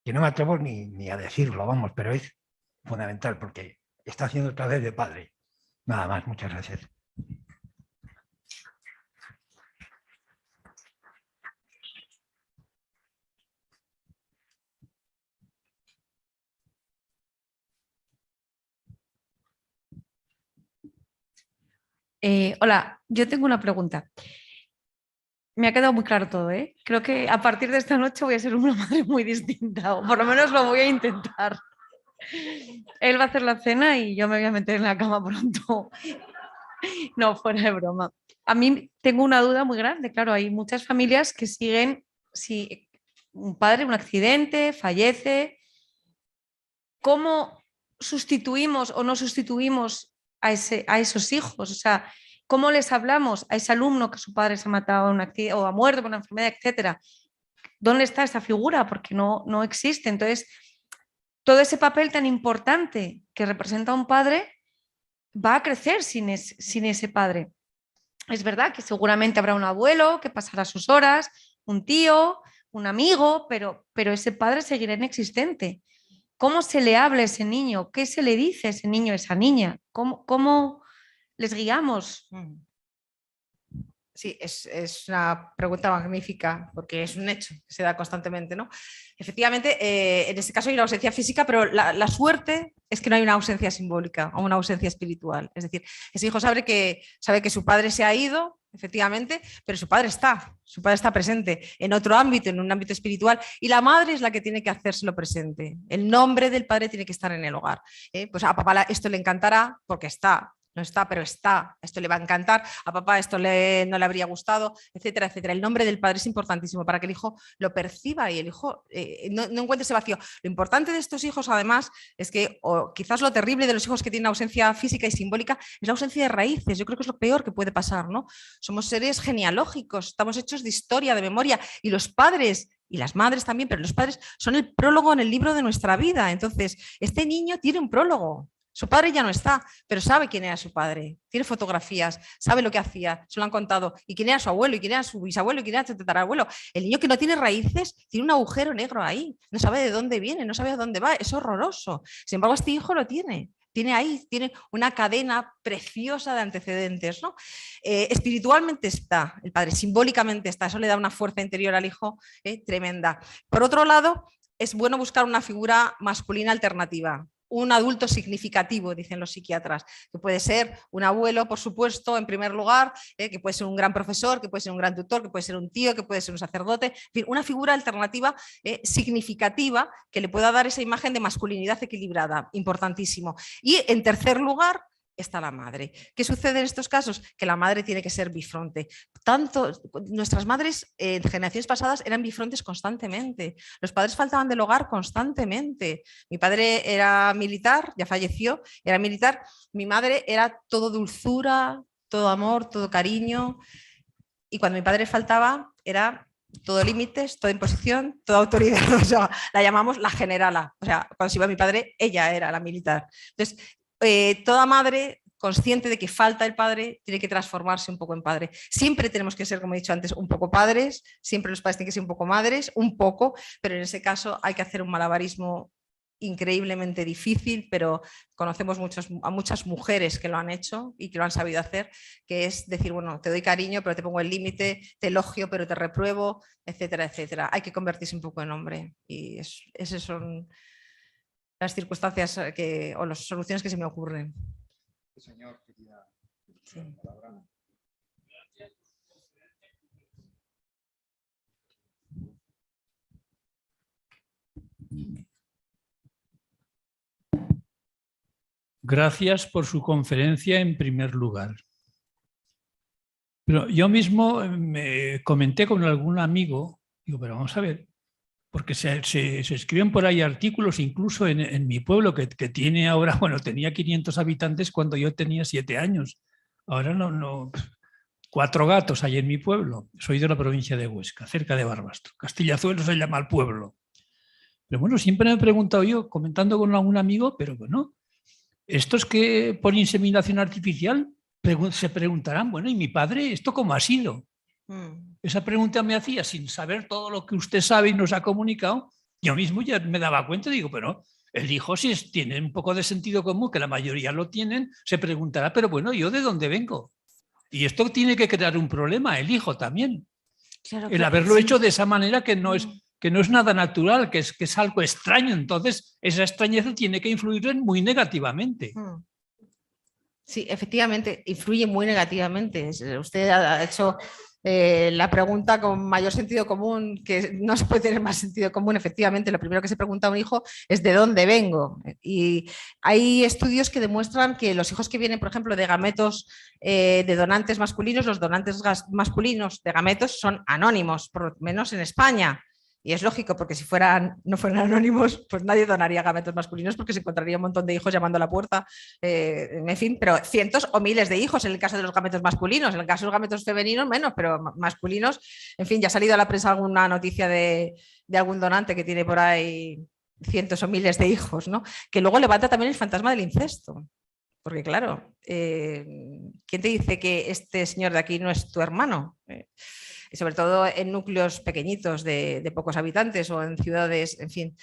que no me atrevo ni a decirlo, vamos, pero es fundamental porque está haciendo otra vez de padre. Nada más, muchas gracias. Hola, yo tengo una pregunta. Me ha quedado muy claro todo, ¿eh? Creo que a partir de esta noche voy a ser una madre muy distinta, o por lo menos lo voy a intentar. Él va a hacer la cena y yo me voy a meter en la cama pronto. No, fuera de broma. A mí tengo una duda muy grande, claro, hay muchas familias que siguen, si un padre, un accidente, fallece, ¿cómo sustituimos o no sustituimos a esos hijos? O sea, ¿cómo les hablamos a ese alumno que su padre se ha matado en un accidente o ha muerto por una enfermedad, etcétera? ¿Dónde está esa figura? Porque no existe. Entonces, todo ese papel tan importante que representa un padre va a crecer sin ese padre. Es verdad que seguramente habrá un abuelo que pasará sus horas, un tío, un amigo, pero ese padre seguirá inexistente. ¿Cómo se le habla a ese niño? ¿Qué se le dice a ese niño, a esa niña? ¿Cómo les guiamos? Sí, es una pregunta magnífica porque es un hecho que se da constantemente, ¿no? Efectivamente, en este caso hay una ausencia física, pero la suerte es que no hay una ausencia simbólica o una ausencia espiritual. Es decir, ese hijo sabe que su padre se ha ido, efectivamente, pero su padre está presente en otro ámbito, en un ámbito espiritual, y la madre es la que tiene que hacérselo presente. El nombre del padre tiene que estar en el hogar. Pues a papá esto le encantará porque está. No está, pero está. Esto le va a encantar. A papá esto no le habría gustado, etcétera, etcétera. El nombre del padre es importantísimo para que el hijo lo perciba y el hijo no encuentre ese vacío. Lo importante de estos hijos, además, es que, o quizás lo terrible de los hijos que tienen ausencia física y simbólica, es la ausencia de raíces. Yo creo que es lo peor que puede pasar, ¿no? Somos seres genealógicos, estamos hechos de historia, de memoria, y los padres y las madres también, pero los padres son el prólogo en el libro de nuestra vida. Entonces, este niño tiene un prólogo. Su padre ya no está, pero sabe quién era su padre, tiene fotografías, sabe lo que hacía, se lo han contado, y quién era su abuelo, y quién era su bisabuelo, y quién era su tatarabuelo. El niño que no tiene raíces tiene un agujero negro ahí, no sabe de dónde viene, no sabe a dónde va, es horroroso. Sin embargo, este hijo lo tiene. Tiene una cadena preciosa de antecedentes, ¿no? Espiritualmente está el padre, simbólicamente está, eso le da una fuerza interior al hijo tremenda. Por otro lado, es bueno buscar una figura masculina alternativa, un adulto significativo, dicen los psiquiatras, que puede ser un abuelo, por supuesto, en primer lugar, que puede ser un gran profesor, que puede ser un gran tutor, que puede ser un tío, que puede ser un sacerdote, en fin, una figura alternativa significativa que le pueda dar esa imagen de masculinidad equilibrada, importantísimo. Y en tercer lugar, está la madre. ¿Qué sucede en estos casos? Que la madre tiene que ser bifronte. Nuestras madres en generaciones pasadas eran bifrontes constantemente. Los padres faltaban del hogar constantemente. Mi padre era militar, ya falleció, era militar. Mi madre era todo dulzura, todo amor, todo cariño. Y cuando mi padre faltaba, era todo límites, toda imposición, toda autoridad. O sea, la llamamos la generala. O sea, cuando se iba mi padre, ella era la militar. Entonces, toda madre consciente de que falta el padre tiene que transformarse un poco en padre. Siempre tenemos que ser, como he dicho antes, un poco padres, siempre los padres tienen que ser un poco madres, un poco, pero en ese caso hay que hacer un malabarismo increíblemente difícil, pero conocemos a muchas mujeres que lo han hecho y que lo han sabido hacer, que es decir, bueno, te doy cariño, pero te pongo el límite, te elogio, pero te repruebo, etcétera, etcétera. Hay que convertirse un poco en hombre y esas son las circunstancias o las soluciones que se me ocurren. Señor, quería... Sí. Gracias por su conferencia en primer lugar. Pero yo mismo me comenté con algún amigo, digo, pero vamos a ver, porque se escriben por ahí artículos, incluso en mi pueblo, que tiene ahora, bueno, tenía 500 habitantes cuando yo tenía 7 años. Ahora no, 4 gatos hay en mi pueblo. Soy de la provincia de Huesca, cerca de Barbastro. Castillazuelo se llama el pueblo. Pero bueno, siempre me he preguntado yo, comentando con algún amigo, pero bueno, estos que por inseminación artificial se preguntarán, bueno, ¿y mi padre esto cómo ha sido? Esa pregunta me hacía sin saber todo lo que usted sabe y nos ha comunicado. Yo mismo ya me daba cuenta, digo, pero el hijo, si tiene un poco de sentido común, que la mayoría lo tienen, se preguntará, pero bueno, ¿yo de dónde vengo? Y esto tiene que crear un problema, el hijo también. Claro, El haberlo hecho de esa manera que no es nada natural, que es algo extraño. Entonces, esa extrañeza tiene que influir muy negativamente. Sí, efectivamente, influye muy negativamente. Usted ha hecho la pregunta con mayor sentido común, que no se puede tener más sentido común. Efectivamente, lo primero que se pregunta a un hijo es ¿de dónde vengo? Y hay estudios que demuestran que los hijos que vienen, por ejemplo, de gametos de donantes masculinos, los donantes masculinos de gametos son anónimos, por lo menos en España. Y es lógico, porque si no fueran anónimos, pues nadie donaría gametos masculinos porque se encontraría un montón de hijos llamando a la puerta. En fin, pero cientos o miles de hijos en el caso de los gametos masculinos. En el caso de los gametos femeninos, menos, pero masculinos. En fin, ya ha salido a la prensa alguna noticia de algún donante que tiene por ahí cientos o miles de hijos, ¿no? Que luego levanta también el fantasma del incesto. Porque claro, ¿quién te dice que este señor de aquí no es tu hermano? Sobre todo en núcleos pequeñitos de pocos habitantes o en ciudades, en fin,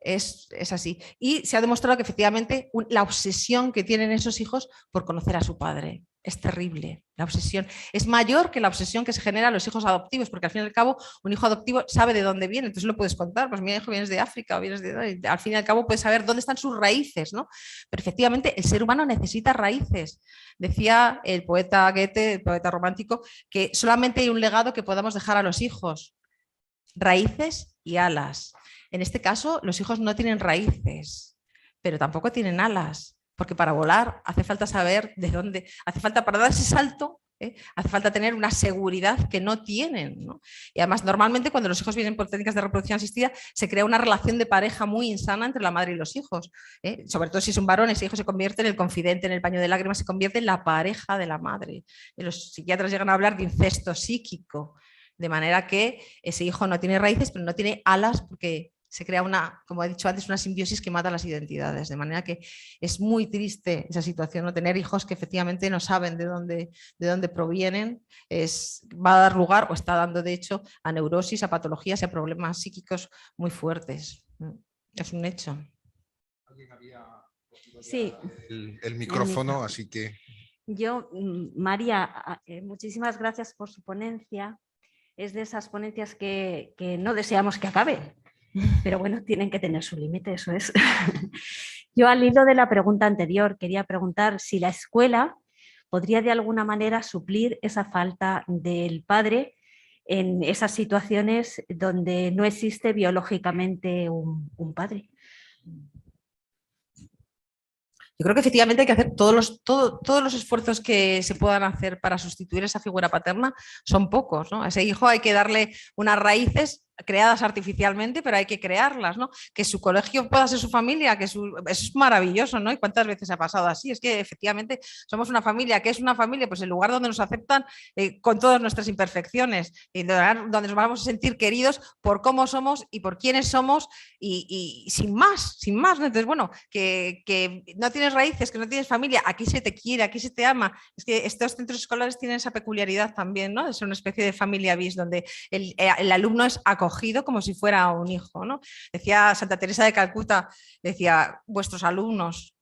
es así. Y se ha demostrado que efectivamente la obsesión que tienen esos hijos por conocer a su padre es terrible. La obsesión es mayor que la obsesión que se genera a los hijos adoptivos, porque al fin y al cabo un hijo adoptivo sabe de dónde viene, entonces lo puedes contar, pues mi hijo vienes de África o vienes de... Al fin y al cabo puedes saber dónde están sus raíces, ¿no? Pero efectivamente el ser humano necesita raíces. Decía el poeta Goethe, el poeta romántico, que solamente hay un legado que podamos dejar a los hijos: raíces y alas. En este caso, los hijos no tienen raíces, pero tampoco tienen alas, porque para volar hace falta saber de dónde, hace falta para dar ese salto, hace falta tener una seguridad que no tienen, ¿no? Y además, normalmente cuando los hijos vienen por técnicas de reproducción asistida, se crea una relación de pareja muy insana entre la madre y los hijos. Sobre todo si es un varón, ese hijo se convierte en el confidente, en el paño de lágrimas, se convierte en la pareja de la madre. Y los psiquiatras llegan a hablar de incesto psíquico, de manera que ese hijo no tiene raíces, pero no tiene alas, porque se crea una, como he dicho antes, una simbiosis que mata las identidades, de manera que es muy triste esa situación, no tener hijos que efectivamente no saben de dónde provienen, va a dar lugar, o está dando de hecho, a neurosis, a patologías y a problemas psíquicos muy fuertes. Es un hecho. Sí. El micrófono, así que... Yo, María, muchísimas gracias por su ponencia. Es de esas ponencias que no deseamos que acabe. Pero bueno, tienen que tener su límite, eso es. Yo, al hilo de la pregunta anterior, quería preguntar si la escuela podría de alguna manera suplir esa falta del padre en esas situaciones donde no existe biológicamente un padre. Yo creo que efectivamente hay que hacer todos los esfuerzos que se puedan hacer para sustituir esa figura paterna, son pocos, ¿no? A ese hijo hay que darle unas raíces creadas artificialmente, pero hay que crearlas, ¿no? Que su colegio pueda ser su familia, eso es maravilloso, ¿no? ¿Y cuántas veces ha pasado así? Es que efectivamente somos una familia. ¿Qué es una familia? Pues el lugar donde nos aceptan con todas nuestras imperfecciones, y donde nos vamos a sentir queridos por cómo somos y por quiénes somos, y sin más, ¿no? Entonces, bueno, que no tienes raíces, que no tienes familia, aquí se te quiere, aquí se te ama. Es que estos centros escolares tienen esa peculiaridad también, ¿no? Es una especie de familia bis, donde el alumno es acogido como si fuera un hijo, ¿no? Decía Santa Teresa de Calcuta, decía, vuestros alumnos,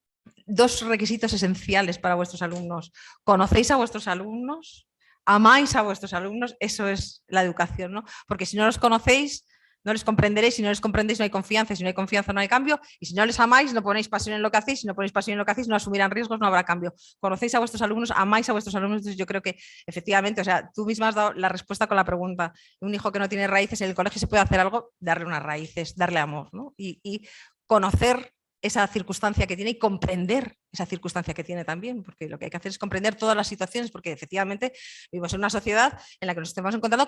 2 requisitos esenciales para vuestros alumnos: conocéis a vuestros alumnos, amáis a vuestros alumnos. Eso es la educación, ¿no? Porque si no los conocéis, no les comprenderéis, si no les comprendéis no hay confianza, si no hay confianza no hay cambio, y si no les amáis no ponéis pasión en lo que hacéis, si no ponéis pasión en lo que hacéis no asumirán riesgos, no habrá cambio. Conocéis a vuestros alumnos, amáis a vuestros alumnos. Entonces yo creo que efectivamente, o sea, tú misma has dado la respuesta con la pregunta. Un hijo que no tiene raíces, en el colegio se puede hacer algo, darle unas raíces, darle amor, ¿no? Y conocer esa circunstancia que tiene y comprender esa circunstancia que tiene también, porque lo que hay que hacer es comprender todas las situaciones, porque efectivamente vivimos en una sociedad en la que nos estamos encontrando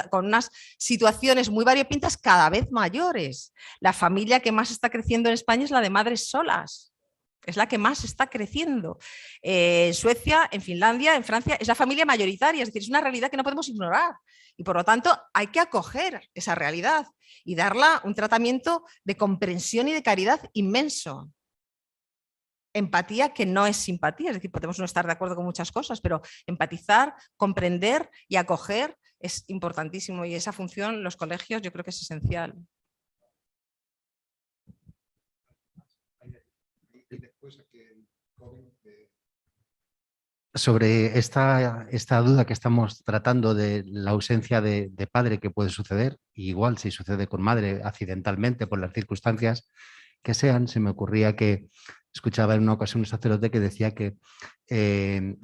con unas situaciones muy variopintas cada vez mayores. La familia que más está creciendo en España es la de madres solas. Es la que más está creciendo. En Suecia, en Finlandia, en Francia, es la familia mayoritaria, es decir, es una realidad que no podemos ignorar. Y por lo tanto, hay que acoger esa realidad y darla un tratamiento de comprensión y de caridad inmenso. Empatía que no es simpatía, es decir, podemos no estar de acuerdo con muchas cosas, pero empatizar, comprender y acoger es importantísimo y esa función en los colegios yo creo que es esencial. Sobre esta duda que estamos tratando de la ausencia de padre que puede suceder, igual si sucede con madre accidentalmente por las circunstancias que sean, se me ocurría que escuchaba en una ocasión un sacerdote que decía que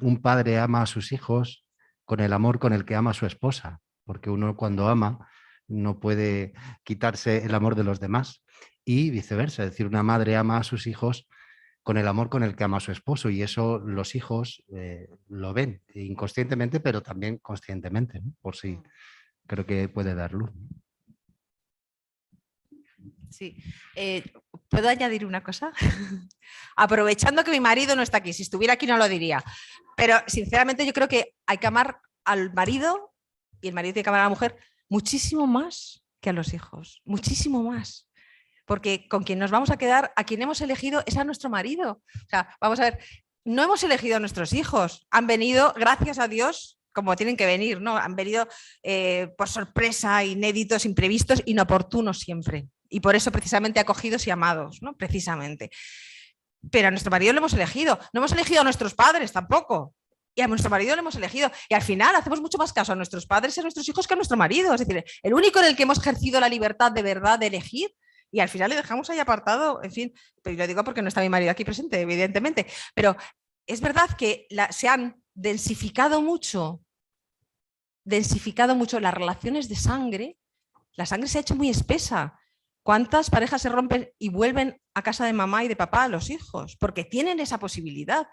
un padre ama a sus hijos con el amor con el que ama a su esposa, porque uno cuando ama no puede quitarse el amor de los demás y viceversa, es decir, una madre ama a sus hijos con el amor con el que ama a su esposo y eso los hijos lo ven inconscientemente pero también conscientemente, ¿no? Por si creo que puede dar luz. Sí. ¿Puedo añadir una cosa? Aprovechando que mi marido no está aquí, si estuviera aquí no lo diría, pero sinceramente yo creo que hay que amar al marido y el marido tiene que amar a la mujer muchísimo más que a los hijos, muchísimo más. Porque con quien nos vamos a quedar, a quien hemos elegido es a nuestro marido. O sea, vamos a ver, no hemos elegido a nuestros hijos, han venido, gracias a Dios, como tienen que venir, ¿no? Han venido por sorpresa, inéditos, imprevistos, inoportunos siempre. Y por eso precisamente acogidos y amados, ¿no? Precisamente. Pero a nuestro marido lo hemos elegido, no hemos elegido a nuestros padres tampoco. Y a nuestro marido lo hemos elegido. Y al final hacemos mucho más caso a nuestros padres y a nuestros hijos que a nuestro marido. Es decir, el único en el que hemos ejercido la libertad de verdad de elegir y al final le dejamos ahí apartado, en fin, pero lo digo porque no está mi marido aquí presente, evidentemente, pero es verdad que se han densificado mucho las relaciones de sangre, la sangre se ha hecho muy espesa. ¿Cuántas parejas se rompen y vuelven a casa de mamá y de papá a los hijos? Porque tienen esa posibilidad.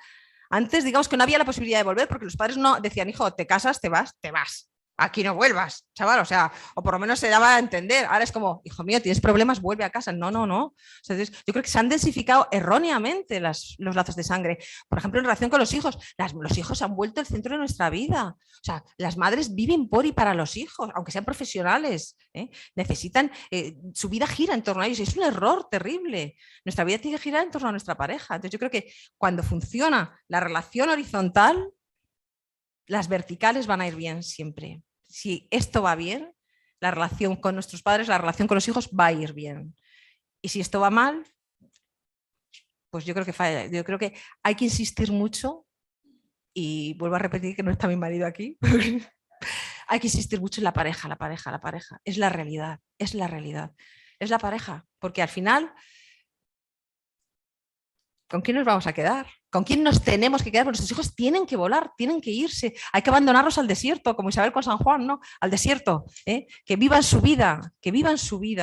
Antes, digamos que no había la posibilidad de volver porque los padres no decían, hijo, te casas, te vas. Aquí no vuelvas, chaval, o sea, o por lo menos se daba a entender. Ahora es como, hijo mío, tienes problemas, vuelve a casa. No. O sea, entonces, yo creo que se han densificado erróneamente los lazos de sangre. Por ejemplo, en relación con los hijos, los hijos se han vuelto el centro de nuestra vida. O sea, las madres viven por y para los hijos, aunque sean profesionales, ¿eh? Necesitan, su vida gira en torno a ellos. Es un error terrible. Nuestra vida tiene que girar en torno a nuestra pareja. Entonces, yo creo que cuando funciona la relación horizontal, las verticales van a ir bien siempre. Si esto va bien, la relación con nuestros padres, la relación con los hijos va a ir bien. Y si esto va mal, pues yo creo que falla. Yo creo que hay que insistir mucho, y vuelvo a repetir que no está mi marido aquí, hay que insistir mucho en la pareja. Es la realidad, es la pareja, porque al final, ¿con quién nos vamos a quedar? ¿Con quién nos tenemos que quedar? Porque nuestros hijos tienen que volar, tienen que irse. Hay que abandonarlos al desierto, como Isabel con San Juan, ¿no? Al desierto, ¿eh? Que vivan su vida,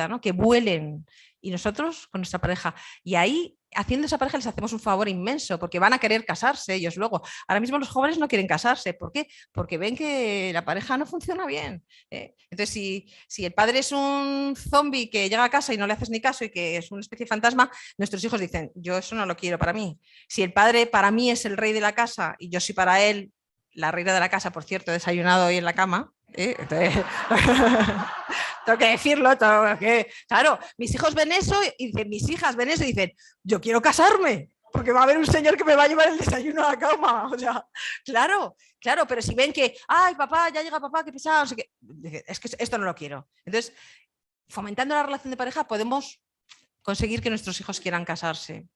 ¿no? Que vuelen. Y nosotros con nuestra pareja. Y ahí, haciendo esa pareja, les hacemos un favor inmenso, porque van a querer casarse ellos luego. Ahora mismo los jóvenes no quieren casarse. ¿Por qué? Porque ven que la pareja no funciona bien. Entonces, si el padre es un zombie que llega a casa y no le haces ni caso y que es una especie de fantasma, nuestros hijos dicen, yo eso no lo quiero para mí. Si el padre para mí es el rey de la casa y yo soy para él la reina de la casa, por cierto, he desayunado hoy en la cama, entonces, tengo que decirlo, claro, mis hijos ven eso y dicen, mis hijas ven eso y dicen, yo quiero casarme, porque va a haber un señor que me va a llevar el desayuno a la cama. O sea, claro, pero si ven que, ay, papá, ya llega papá, qué pesado, no sé qué, es que esto no lo quiero. Entonces, fomentando la relación de pareja podemos conseguir que nuestros hijos quieran casarse.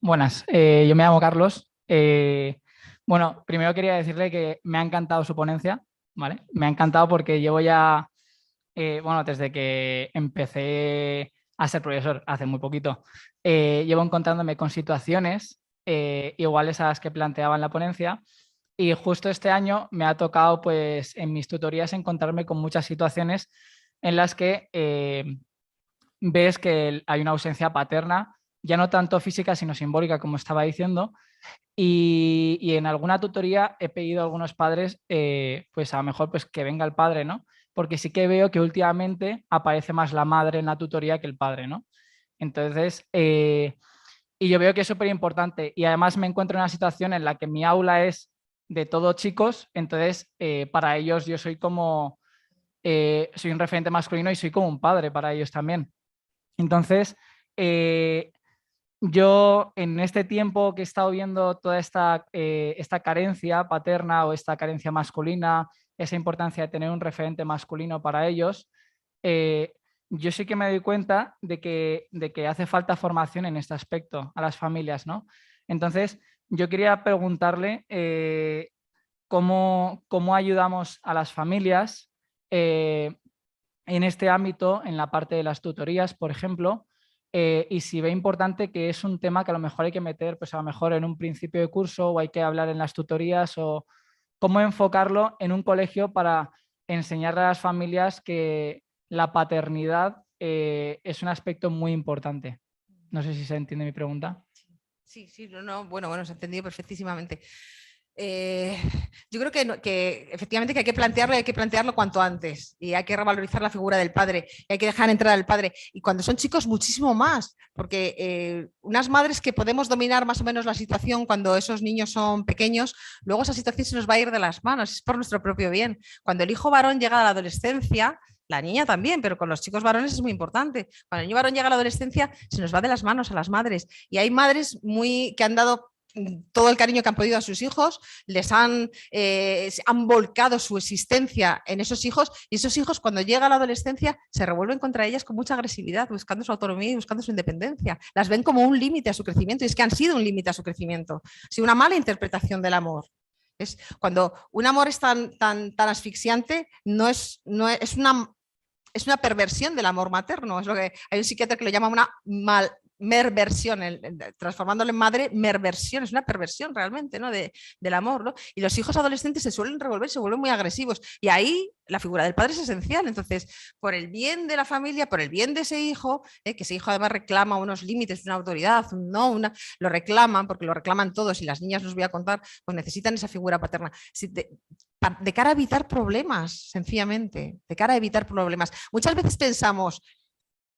Buenas, yo me llamo Carlos. Bueno, primero quería decirle que me ha encantado su ponencia, ¿vale? Me ha encantado porque llevo ya, bueno, desde que empecé a ser profesor hace muy poquito, llevo encontrándome con situaciones iguales a las que planteaba en la ponencia y justo este año me ha tocado, pues, en mis tutorías encontrarme con muchas situaciones en las que ves que hay una ausencia paterna, ya no tanto física, sino simbólica, como estaba diciendo. Y en alguna tutoría he pedido a algunos padres, pues a lo mejor pues que venga el padre, ¿no? Porque sí que veo que últimamente aparece más la madre en la tutoría que el padre, ¿no? Entonces, y yo veo que es súper importante. Y además me encuentro en una situación en la que mi aula es de todos chicos, entonces para ellos yo soy como, soy un referente masculino y soy como un padre para ellos también. Entonces, yo en este tiempo que he estado viendo toda esta carencia paterna o esta carencia masculina, esa importancia de tener un referente masculino para ellos, yo sí que me doy cuenta de que hace falta formación en este aspecto a las familias, ¿no? Entonces, yo quería preguntarle cómo ayudamos a las familias en este ámbito, en la parte de las tutorías, por ejemplo, y si ve importante que es un tema que a lo mejor hay que meter, pues a lo mejor en un principio de curso o hay que hablar en las tutorías, o cómo enfocarlo en un colegio para enseñarle a las familias que la paternidad es un aspecto muy importante. No sé si se entiende mi pregunta. Sí, no, bueno, se ha entendido perfectísimamente. Yo creo que efectivamente que hay que plantearlo cuanto antes, y hay que revalorizar la figura del padre, y hay que dejar entrar al padre, y cuando son chicos muchísimo más, porque unas madres que podemos dominar más o menos la situación cuando esos niños son pequeños, luego esa situación se nos va a ir de las manos, es por nuestro propio bien. Cuando el hijo varón llega a la adolescencia, la niña también, pero con los chicos varones es muy importante. Cuando el niño varón llega a la adolescencia, se nos va de las manos a las madres, y hay madres que han dado todo el cariño que han podido a sus hijos, han volcado su existencia en esos hijos, y esos hijos cuando llega a la adolescencia se revuelven contra ellas con mucha agresividad, buscando su autonomía y buscando su independencia. Las ven como un límite a su crecimiento, y es que han sido un límite a su crecimiento. Ha sido una mala interpretación del amor. Es cuando un amor es tan asfixiante, es una perversión del amor materno. Es lo que hay un psiquiatra que lo llama una merversión, transformándolo en madre, merversión, es una perversión realmente, ¿no? del amor, ¿no? Y los hijos adolescentes se suelen revolver, se vuelven muy agresivos, y ahí la figura del padre es esencial. Entonces, por el bien de la familia, por el bien de ese hijo, que ese hijo además reclama unos límites, una autoridad, lo reclaman, porque lo reclaman todos, y las niñas, os voy a contar, pues necesitan esa figura paterna. De cara a evitar problemas, sencillamente, de cara a evitar problemas. Muchas veces pensamos,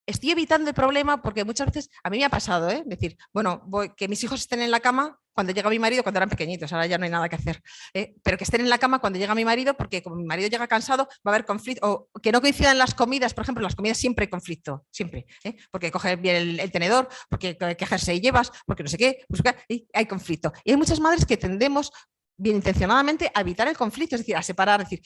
estoy evitando el problema porque muchas veces, a mí me ha pasado, decir, bueno, que mis hijos estén en la cama cuando llega mi marido, cuando eran pequeñitos, ahora ya no hay nada que hacer, pero que estén en la cama cuando llega mi marido, porque como mi marido llega cansado, va a haber conflicto, o que no coincidan las comidas, por ejemplo, en las comidas siempre hay conflicto, siempre, porque coges bien el tenedor, porque qué jersey llevas, porque no sé qué, pues, y hay conflicto. Y hay muchas madres que tendemos bien intencionadamente a evitar el conflicto, es decir, a separar, es decir,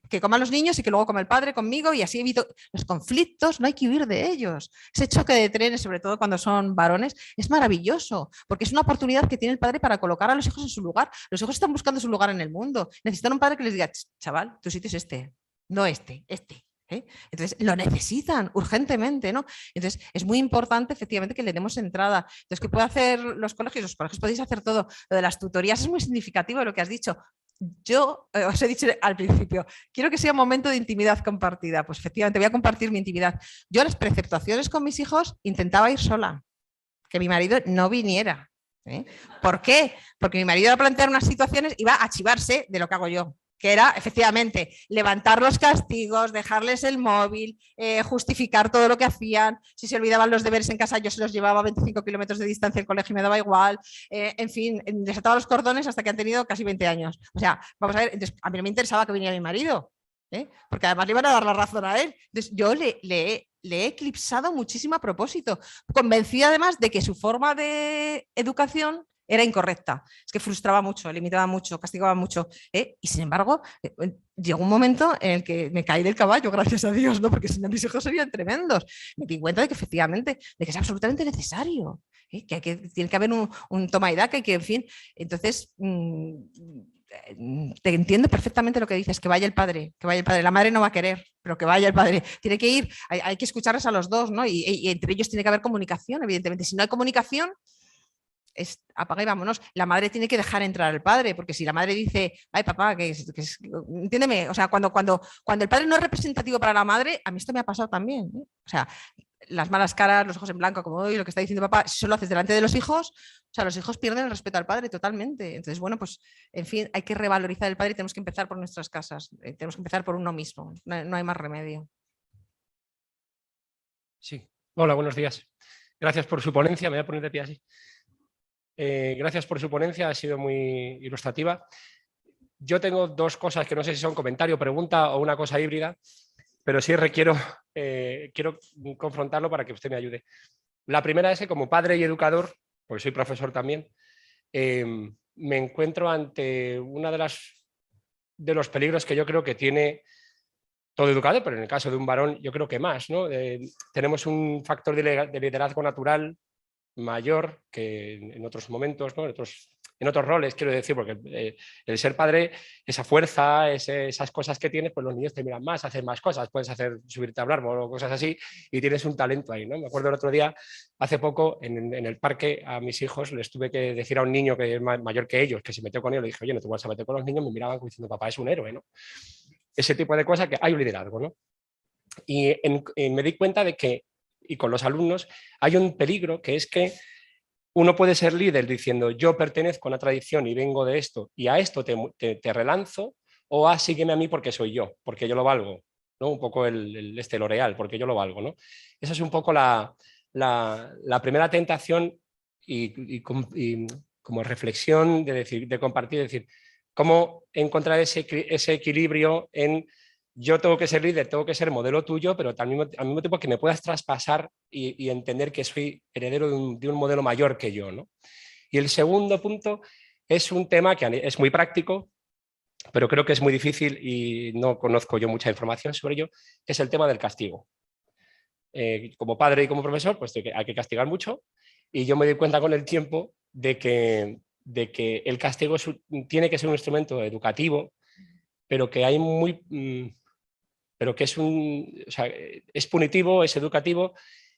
que coman los niños y que luego coma el padre conmigo, y así evito los conflictos. No hay que huir de ellos. Ese choque de trenes, sobre todo cuando son varones, es maravilloso, porque es una oportunidad que tiene el padre para colocar a los hijos en su lugar. Los hijos están buscando su lugar en el mundo, necesitan un padre que les diga, chaval, tu sitio es este, no este. Entonces lo necesitan urgentemente, ¿no? Entonces es muy importante efectivamente que le demos entrada. Entonces, ¿qué puede hacer los colegios? Los colegios podéis hacer todo. Lo de las tutorías es muy significativo de lo que has dicho. Yo os he dicho al principio, quiero que sea un momento de intimidad compartida. Pues efectivamente voy a compartir mi intimidad. Yo a las preceptuaciones con mis hijos intentaba ir sola, que mi marido no viniera. ¿Por qué? Porque mi marido iba a plantear unas situaciones, iba a chivarse de lo que hago yo, que era efectivamente levantar los castigos, dejarles el móvil, justificar todo lo que hacían. Si se olvidaban los deberes en casa, yo se los llevaba a 25 kilómetros de distancia al colegio y me daba igual. En fin, desataba los cordones hasta que han tenido casi 20 años. O sea, vamos a ver, entonces, a mí no me interesaba que viniera mi marido, porque además le iban a dar la razón a él. Entonces, yo le he eclipsado muchísimo a propósito, convencida además de que su forma de educación era incorrecta. Es que frustraba mucho, limitaba mucho, castigaba mucho. Y sin embargo, llegó un momento en el que me caí del caballo, gracias a Dios, ¿no? Porque si no mis hijos serían tremendos. Me di cuenta de que efectivamente, de que es absolutamente necesario, que tiene que haber un toma y daca, y que, en fin, entonces te entiendo perfectamente lo que dices, que vaya el padre, la madre no va a querer, pero que vaya el padre, tiene que ir, hay que escucharles a los dos, ¿no? Y entre ellos tiene que haber comunicación, evidentemente. Si no hay comunicación, es apaga y vámonos. La madre tiene que dejar entrar al padre, porque si la madre dice, ay papá, entiéndeme, o sea, cuando el padre no es representativo para la madre, a mí esto me ha pasado también, O sea, las malas caras, los ojos en blanco, como hoy, lo que está diciendo papá, si solo lo haces delante de los hijos, o sea, los hijos pierden el respeto al padre totalmente. Entonces, bueno, pues, en fin, hay que revalorizar el padre y tenemos que empezar por nuestras casas, tenemos que empezar por uno mismo, no hay más remedio. Sí, hola, buenos días. Gracias por su ponencia, me voy a poner de pie así. Gracias por su ponencia, ha sido muy ilustrativa. Yo tengo dos cosas que no sé si son comentario, pregunta o una cosa híbrida, pero sí quiero confrontarlo para que usted me ayude. La primera es que como padre y educador, pues soy profesor también, me encuentro ante una de los peligros que yo creo que tiene todo educador, pero en el caso de un varón yo creo que más, ¿no? Tenemos un factor de liderazgo natural mayor que en otros momentos, ¿no? En otros roles, quiero decir, porque el ser padre, esa fuerza, esas cosas que tienes, pues los niños te miran más, hacen más cosas, puedes subirte a hablar o cosas así y tienes un talento ahí, ¿no? Me acuerdo el otro día, hace poco, en el parque a mis hijos les tuve que decir a un niño que es mayor que ellos, que se metió con ellos, le dije, oye, no te vas a meter con los niños, me miraban como diciendo, papá es un héroe, ¿no? Ese tipo de cosas que hay un liderazgo, ¿no? Y me di cuenta de que, y con los alumnos, hay un peligro que es que uno puede ser líder diciendo yo pertenezco a una tradición y vengo de esto y a esto te relanzo, o sígueme a mí porque soy yo, porque yo lo valgo, ¿no? Un poco lo real, porque yo lo valgo, ¿no? Esa es un poco la primera tentación y como reflexión de compartir, decir, cómo encontrar ese equilibrio en yo tengo que ser líder, tengo que ser modelo tuyo, pero al mismo tiempo que me puedas traspasar y entender que soy heredero de un modelo mayor que yo, ¿no? Y el segundo punto es un tema que es muy práctico, pero creo que es muy difícil y no conozco yo mucha información sobre ello, que es el tema del castigo. Como padre y como profesor, pues hay que castigar mucho, y yo me doy cuenta con el tiempo de que el castigo tiene que ser un instrumento educativo, pero que hay pero que es punitivo, es educativo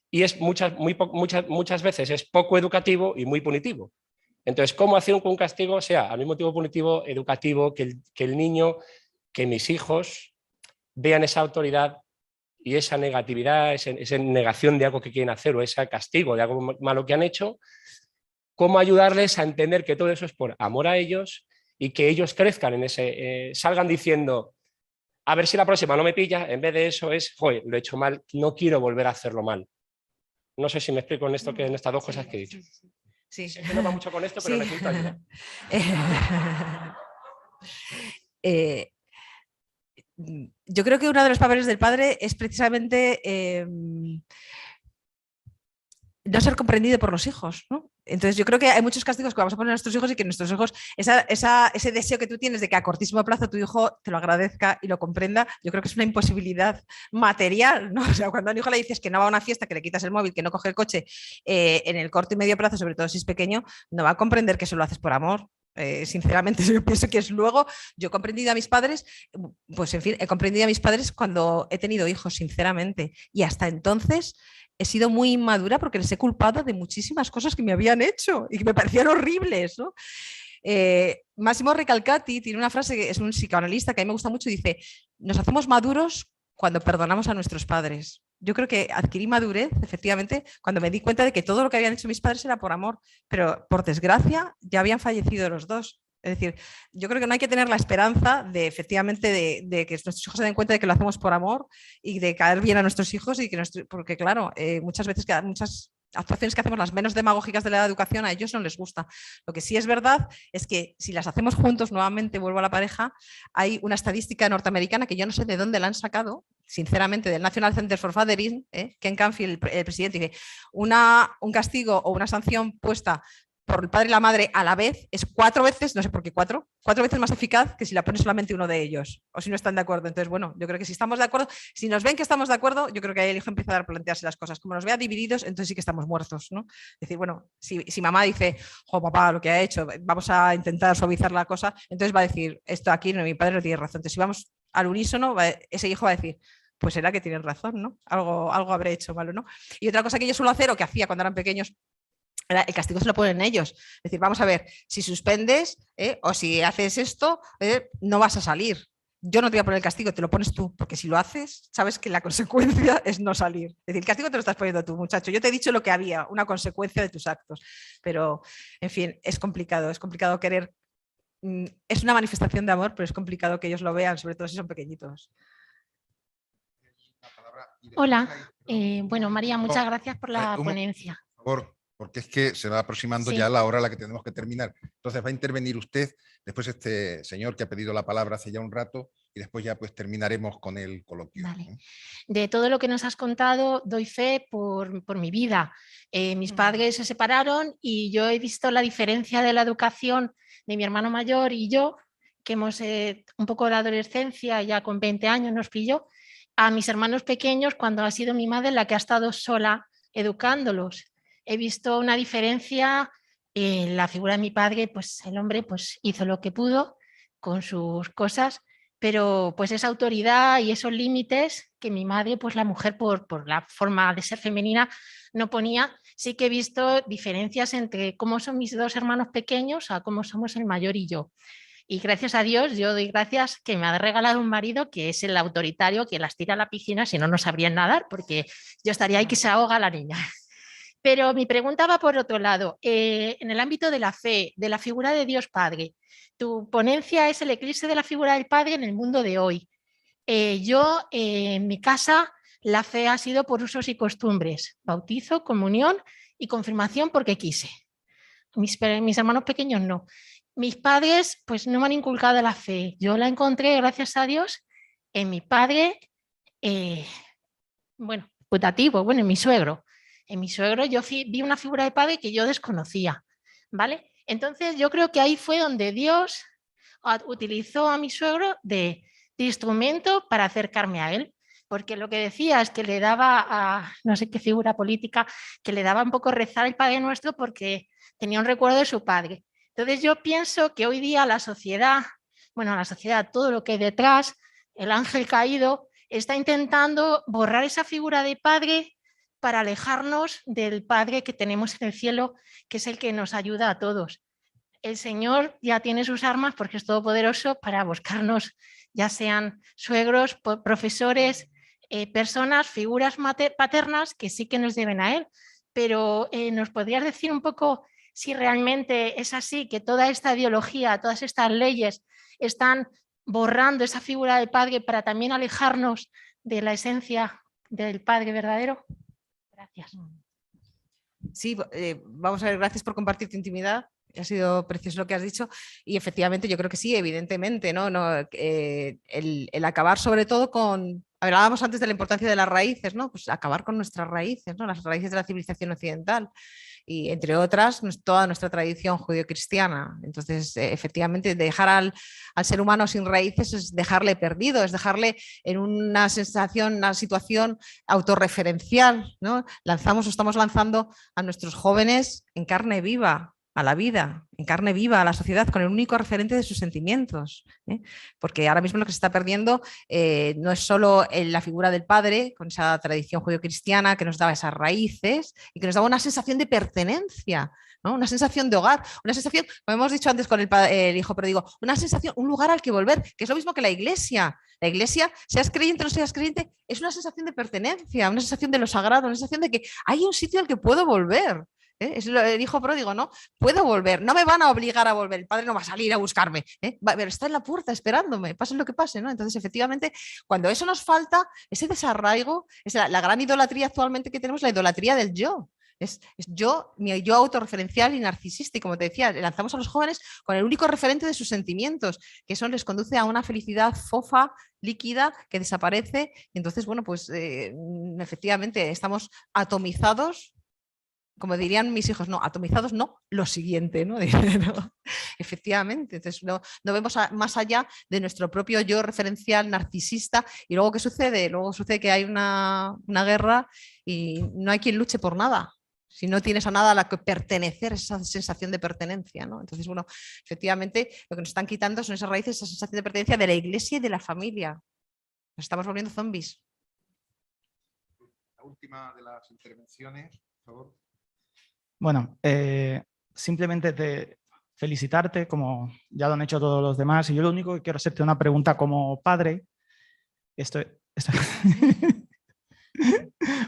y es muchas veces es poco educativo y muy punitivo. Entonces, ¿cómo hacer un castigo sea al mismo tiempo punitivo, educativo, que el niño, que mis hijos vean esa autoridad y esa negatividad, esa negación de algo que quieren hacer o ese castigo de algo malo que han hecho? ¿Cómo ayudarles a entender que todo eso es por amor a ellos y que ellos crezcan en salgan diciendo, a ver si la próxima no me pilla, en vez de eso es, joder, lo he hecho mal, no quiero volver a hacerlo mal? No sé si me explico en estas dos cosas que he dicho. Sí. Se nota mucho con esto, pero Sí. necesito ayuda. Yo creo que uno de los papeles del padre es precisamente no ser comprendido por los hijos, ¿no? Entonces yo creo que hay muchos castigos que vamos a poner a nuestros hijos y que nuestros hijos, ese deseo que tú tienes de que a cortísimo plazo tu hijo te lo agradezca y lo comprenda, yo creo que es una imposibilidad material, ¿no? O sea, cuando a un hijo le dices que no va a una fiesta, que le quitas el móvil, que no coge el coche, en el corto y medio plazo, sobre todo si es pequeño, no va a comprender que eso lo haces por amor. Sinceramente, yo pienso que es luego, yo he comprendido a mis padres, pues en fin, he comprendido a mis padres cuando he tenido hijos, sinceramente, y hasta entonces he sido muy inmadura porque les he culpado de muchísimas cosas que me habían hecho y que me parecían horribles, ¿no? Massimo Recalcati tiene una frase, que es un psicoanalista que a mí me gusta mucho, y dice, nos hacemos maduros cuando perdonamos a nuestros padres. Yo creo que adquirí madurez, efectivamente, cuando me di cuenta de que todo lo que habían hecho mis padres era por amor, pero por desgracia ya habían fallecido los dos. Es decir, yo creo que no hay que tener la esperanza de, efectivamente, de que nuestros hijos se den cuenta de que lo hacemos por amor y de caer bien a nuestros hijos, y que porque claro, muchas veces muchas actuaciones que hacemos, las menos demagógicas de la educación, a ellos no les gusta. Lo que sí es verdad es que si las hacemos juntos, nuevamente vuelvo a la pareja, hay una estadística norteamericana que yo no sé de dónde la han sacado, sinceramente, del National Center for Fathering, Ken Canfield, el presidente, dice, un castigo o una sanción puesta por el padre y la madre a la vez es 4 veces, no sé por qué 4 veces más eficaz que si la pone solamente uno de ellos, o si no están de acuerdo. Entonces, bueno, yo creo que si estamos de acuerdo, si nos ven que estamos de acuerdo, yo creo que ahí el hijo empieza a plantearse las cosas. Como nos vea divididos, entonces sí que estamos muertos, ¿no? Es decir, bueno, si mamá dice, jo, papá, lo que ha hecho, vamos a intentar suavizar la cosa, entonces va a decir, esto aquí no, mi padre no tiene razón. Entonces, si vamos al unísono, ese hijo va a decir, pues será que tienen razón, ¿no? Algo habré hecho malo, ¿no? Y otra cosa que yo suelo hacer, o que hacía cuando eran pequeños, el castigo se lo ponen ellos. Es decir, vamos a ver, si suspendes o si haces esto, no vas a salir. yo no te voy a poner el castigo, te lo pones tú, porque si lo haces, sabes que la consecuencia es no salir. Es decir, el castigo te lo estás poniendo tú, muchacho. Yo te he dicho lo que había, una consecuencia de tus actos. Pero, en fin, es complicado querer. Es una manifestación de amor, pero es complicado que ellos lo vean, sobre todo si son pequeñitos. Hola, bueno, María, muchas gracias por la Un ponencia. Por favor, porque es que se va aproximando Sí. ya la hora a la que tenemos que terminar. Entonces va a intervenir usted, después este señor que ha pedido la palabra hace ya un rato, y después ya pues terminaremos con el coloquio. Vale. De todo lo que nos has contado, doy fe por mi vida. Mis padres se separaron y yo he visto la diferencia de la educación de mi hermano mayor y yo, que hemos un poco de adolescencia, ya con 20 años nos pilló, a mis hermanos pequeños cuando ha sido mi madre la que ha estado sola educándolos. He visto una diferencia en la figura de mi padre, pues el hombre pues hizo lo que pudo con sus cosas, pero pues esa autoridad y esos límites que mi madre, pues la mujer por la forma de ser femenina no ponía. Sí que he visto diferencias entre cómo son mis dos hermanos pequeños a cómo somos el mayor y yo. Y gracias a Dios, yo doy gracias que me ha regalado un marido que es el autoritario que las tira a la piscina, si no, no sabrían nadar, porque yo estaría ahí que se ahoga la niña. Pero mi pregunta va por otro lado. En el ámbito de la fe, de la figura de Dios Padre, tu ponencia es el eclipse de la figura del Padre en el mundo de hoy. En mi casa, la fe ha sido por usos y costumbres, bautizo, comunión y confirmación porque quise. Mis hermanos pequeños no. Mis padres pues no me han inculcado la fe. Yo la encontré, gracias a Dios, en mi padre, putativo, en mi suegro. En mi suegro yo vi una figura de padre que yo desconocía, ¿vale? Entonces yo creo que ahí fue donde Dios utilizó a mi suegro de instrumento para acercarme a él, porque lo que decía es que le daba a no sé qué figura política, que le daba un poco rezar el Padre Nuestro porque tenía un recuerdo de su padre. Entonces yo pienso que hoy día la sociedad, todo lo que hay detrás, el ángel caído, está intentando borrar esa figura de padre para alejarnos del Padre que tenemos en el cielo, que es el que nos ayuda a todos. El Señor ya tiene sus armas porque es todopoderoso para buscarnos, ya sean suegros, profesores, personas, figuras paternas que sí que nos deben a Él. Pero ¿nos podrías decir un poco si realmente es así, que toda esta ideología, todas estas leyes están borrando esa figura del Padre para también alejarnos de la esencia del Padre verdadero? Gracias. Sí, vamos a ver, gracias por compartir tu intimidad. Ha sido precioso lo que has dicho y efectivamente yo creo que sí, evidentemente, ¿no? El acabar sobre todo con, hablábamos antes de la importancia de las raíces, ¿no? Pues acabar con nuestras raíces, ¿no? Las raíces de la civilización occidental y entre otras toda nuestra tradición judio-cristiana. Entonces, efectivamente, dejar al ser humano sin raíces es dejarle perdido, es dejarle en una sensación, una situación autorreferencial, ¿no? Estamos lanzando a nuestros jóvenes en carne viva a la vida, en carne viva a la sociedad, con el único referente de sus sentimientos. Porque ahora mismo lo que se está perdiendo no es solo la figura del padre, con esa tradición judio-cristiana que nos daba esas raíces y que nos daba una sensación de pertenencia, ¿no? Una sensación de hogar, una sensación, como hemos dicho antes con el hijo pródigo, una sensación, un lugar al que volver, que es lo mismo que la iglesia. La iglesia, seas creyente o no seas creyente, es una sensación de pertenencia, una sensación de lo sagrado, una sensación de que hay un sitio al que puedo volver. Es el hijo pródigo, ¿no? Puedo volver, no me van a obligar a volver, el padre no va a salir a buscarme, pero está en la puerta esperándome, pase lo que pase, ¿no? Entonces, efectivamente, cuando eso nos falta, ese desarraigo, la gran idolatría actualmente que tenemos, la idolatría del yo. Es yo, mi yo autorreferencial y narcisista, y como te decía, lanzamos a los jóvenes con el único referente de sus sentimientos, que eso les conduce a una felicidad fofa, líquida, que desaparece, y entonces, bueno, pues efectivamente estamos atomizados. Como dirían mis hijos, no, atomizados no, lo siguiente, ¿no? ¿No? Efectivamente, entonces no vemos más allá de nuestro propio yo referencial narcisista y luego ¿qué sucede? Luego sucede que hay una guerra y no hay quien luche por nada. Si no tienes a nada a la que pertenecer, esa sensación de pertenencia, ¿no? Entonces, bueno, efectivamente lo que nos están quitando son esas raíces, esa sensación de pertenencia de la iglesia y de la familia. Nos estamos volviendo zombies. La última de las intervenciones, por favor. Bueno, simplemente te felicitarte, como ya lo han hecho todos los demás, y yo lo único que quiero hacerte una pregunta como padre.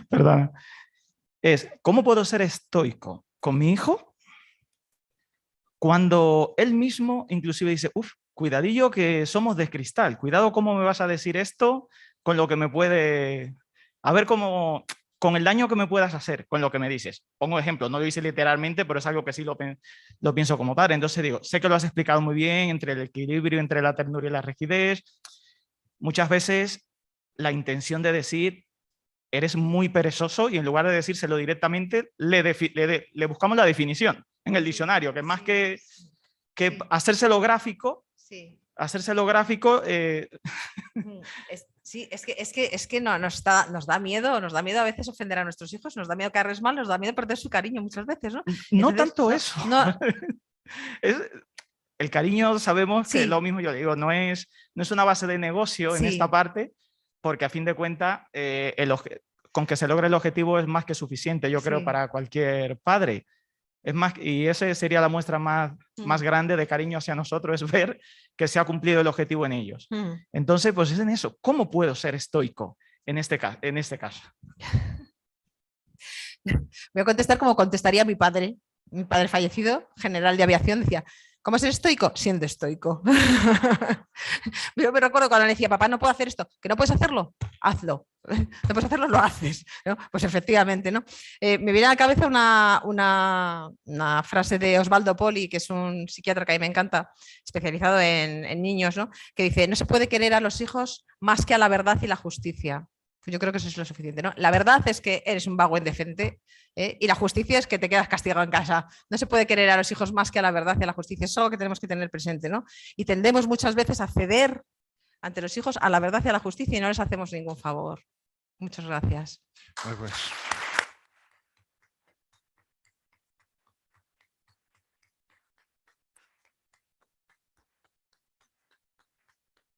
Perdona. ¿Cómo puedo ser estoico con mi hijo cuando él mismo inclusive dice, cuidadillo que somos de cristal, cuidado cómo me vas a decir esto con lo que me puede... A ver cómo... con el daño que me puedas hacer con lo que me dices. Pongo ejemplo, no lo dice literalmente, pero es algo que sí lo pienso como padre. Entonces digo, sé que lo has explicado muy bien, entre el equilibrio, entre la ternura y la rigidez. Muchas veces la intención de decir, eres muy perezoso, y en lugar de decírselo directamente, le buscamos la definición en el diccionario, que más que hacérselo gráfico, hacérselo gráfico... Sí, es que no, nos da miedo a veces ofender a nuestros hijos, nos da miedo caerles mal, nos da miedo perder su cariño muchas veces, ¿no? No Entonces, tanto eso. No. El cariño sabemos que Sí. es lo mismo, yo digo, no es una base de negocio en Sí. esta parte, porque a fin de cuentas con que se logre el objetivo es más que suficiente, yo creo, Sí. para cualquier padre. Es más, y esa sería la muestra más grande de cariño hacia nosotros, es ver que se ha cumplido el objetivo en ellos. Entonces, pues es en eso. ¿Cómo puedo ser estoico en este caso? Voy a contestar como contestaría mi padre fallecido, general de aviación, decía, ¿cómo ser estoico? Siendo estoico. Yo me recuerdo cuando le decía, papá, no puedo hacer esto, que no puedes hacerlo, hazlo. No puedes hacerlo, lo haces, ¿no? Pues efectivamente, ¿no? Me viene a la cabeza una frase de Osvaldo Poli, que es un psiquiatra que a mí me encanta, especializado en niños, ¿no? Que dice, no se puede querer a los hijos más que a la verdad y la justicia. Pues yo creo que eso es lo suficiente, ¿no? La verdad es que eres un vago indecente, y la justicia es que te quedas castigado en casa. No se puede querer a los hijos más que a la verdad y a la justicia. Es algo que tenemos que tener presente, ¿no? Y tendemos muchas veces a ceder ante los hijos a la verdad y a la justicia y no les hacemos ningún favor. Muchas gracias. Pues.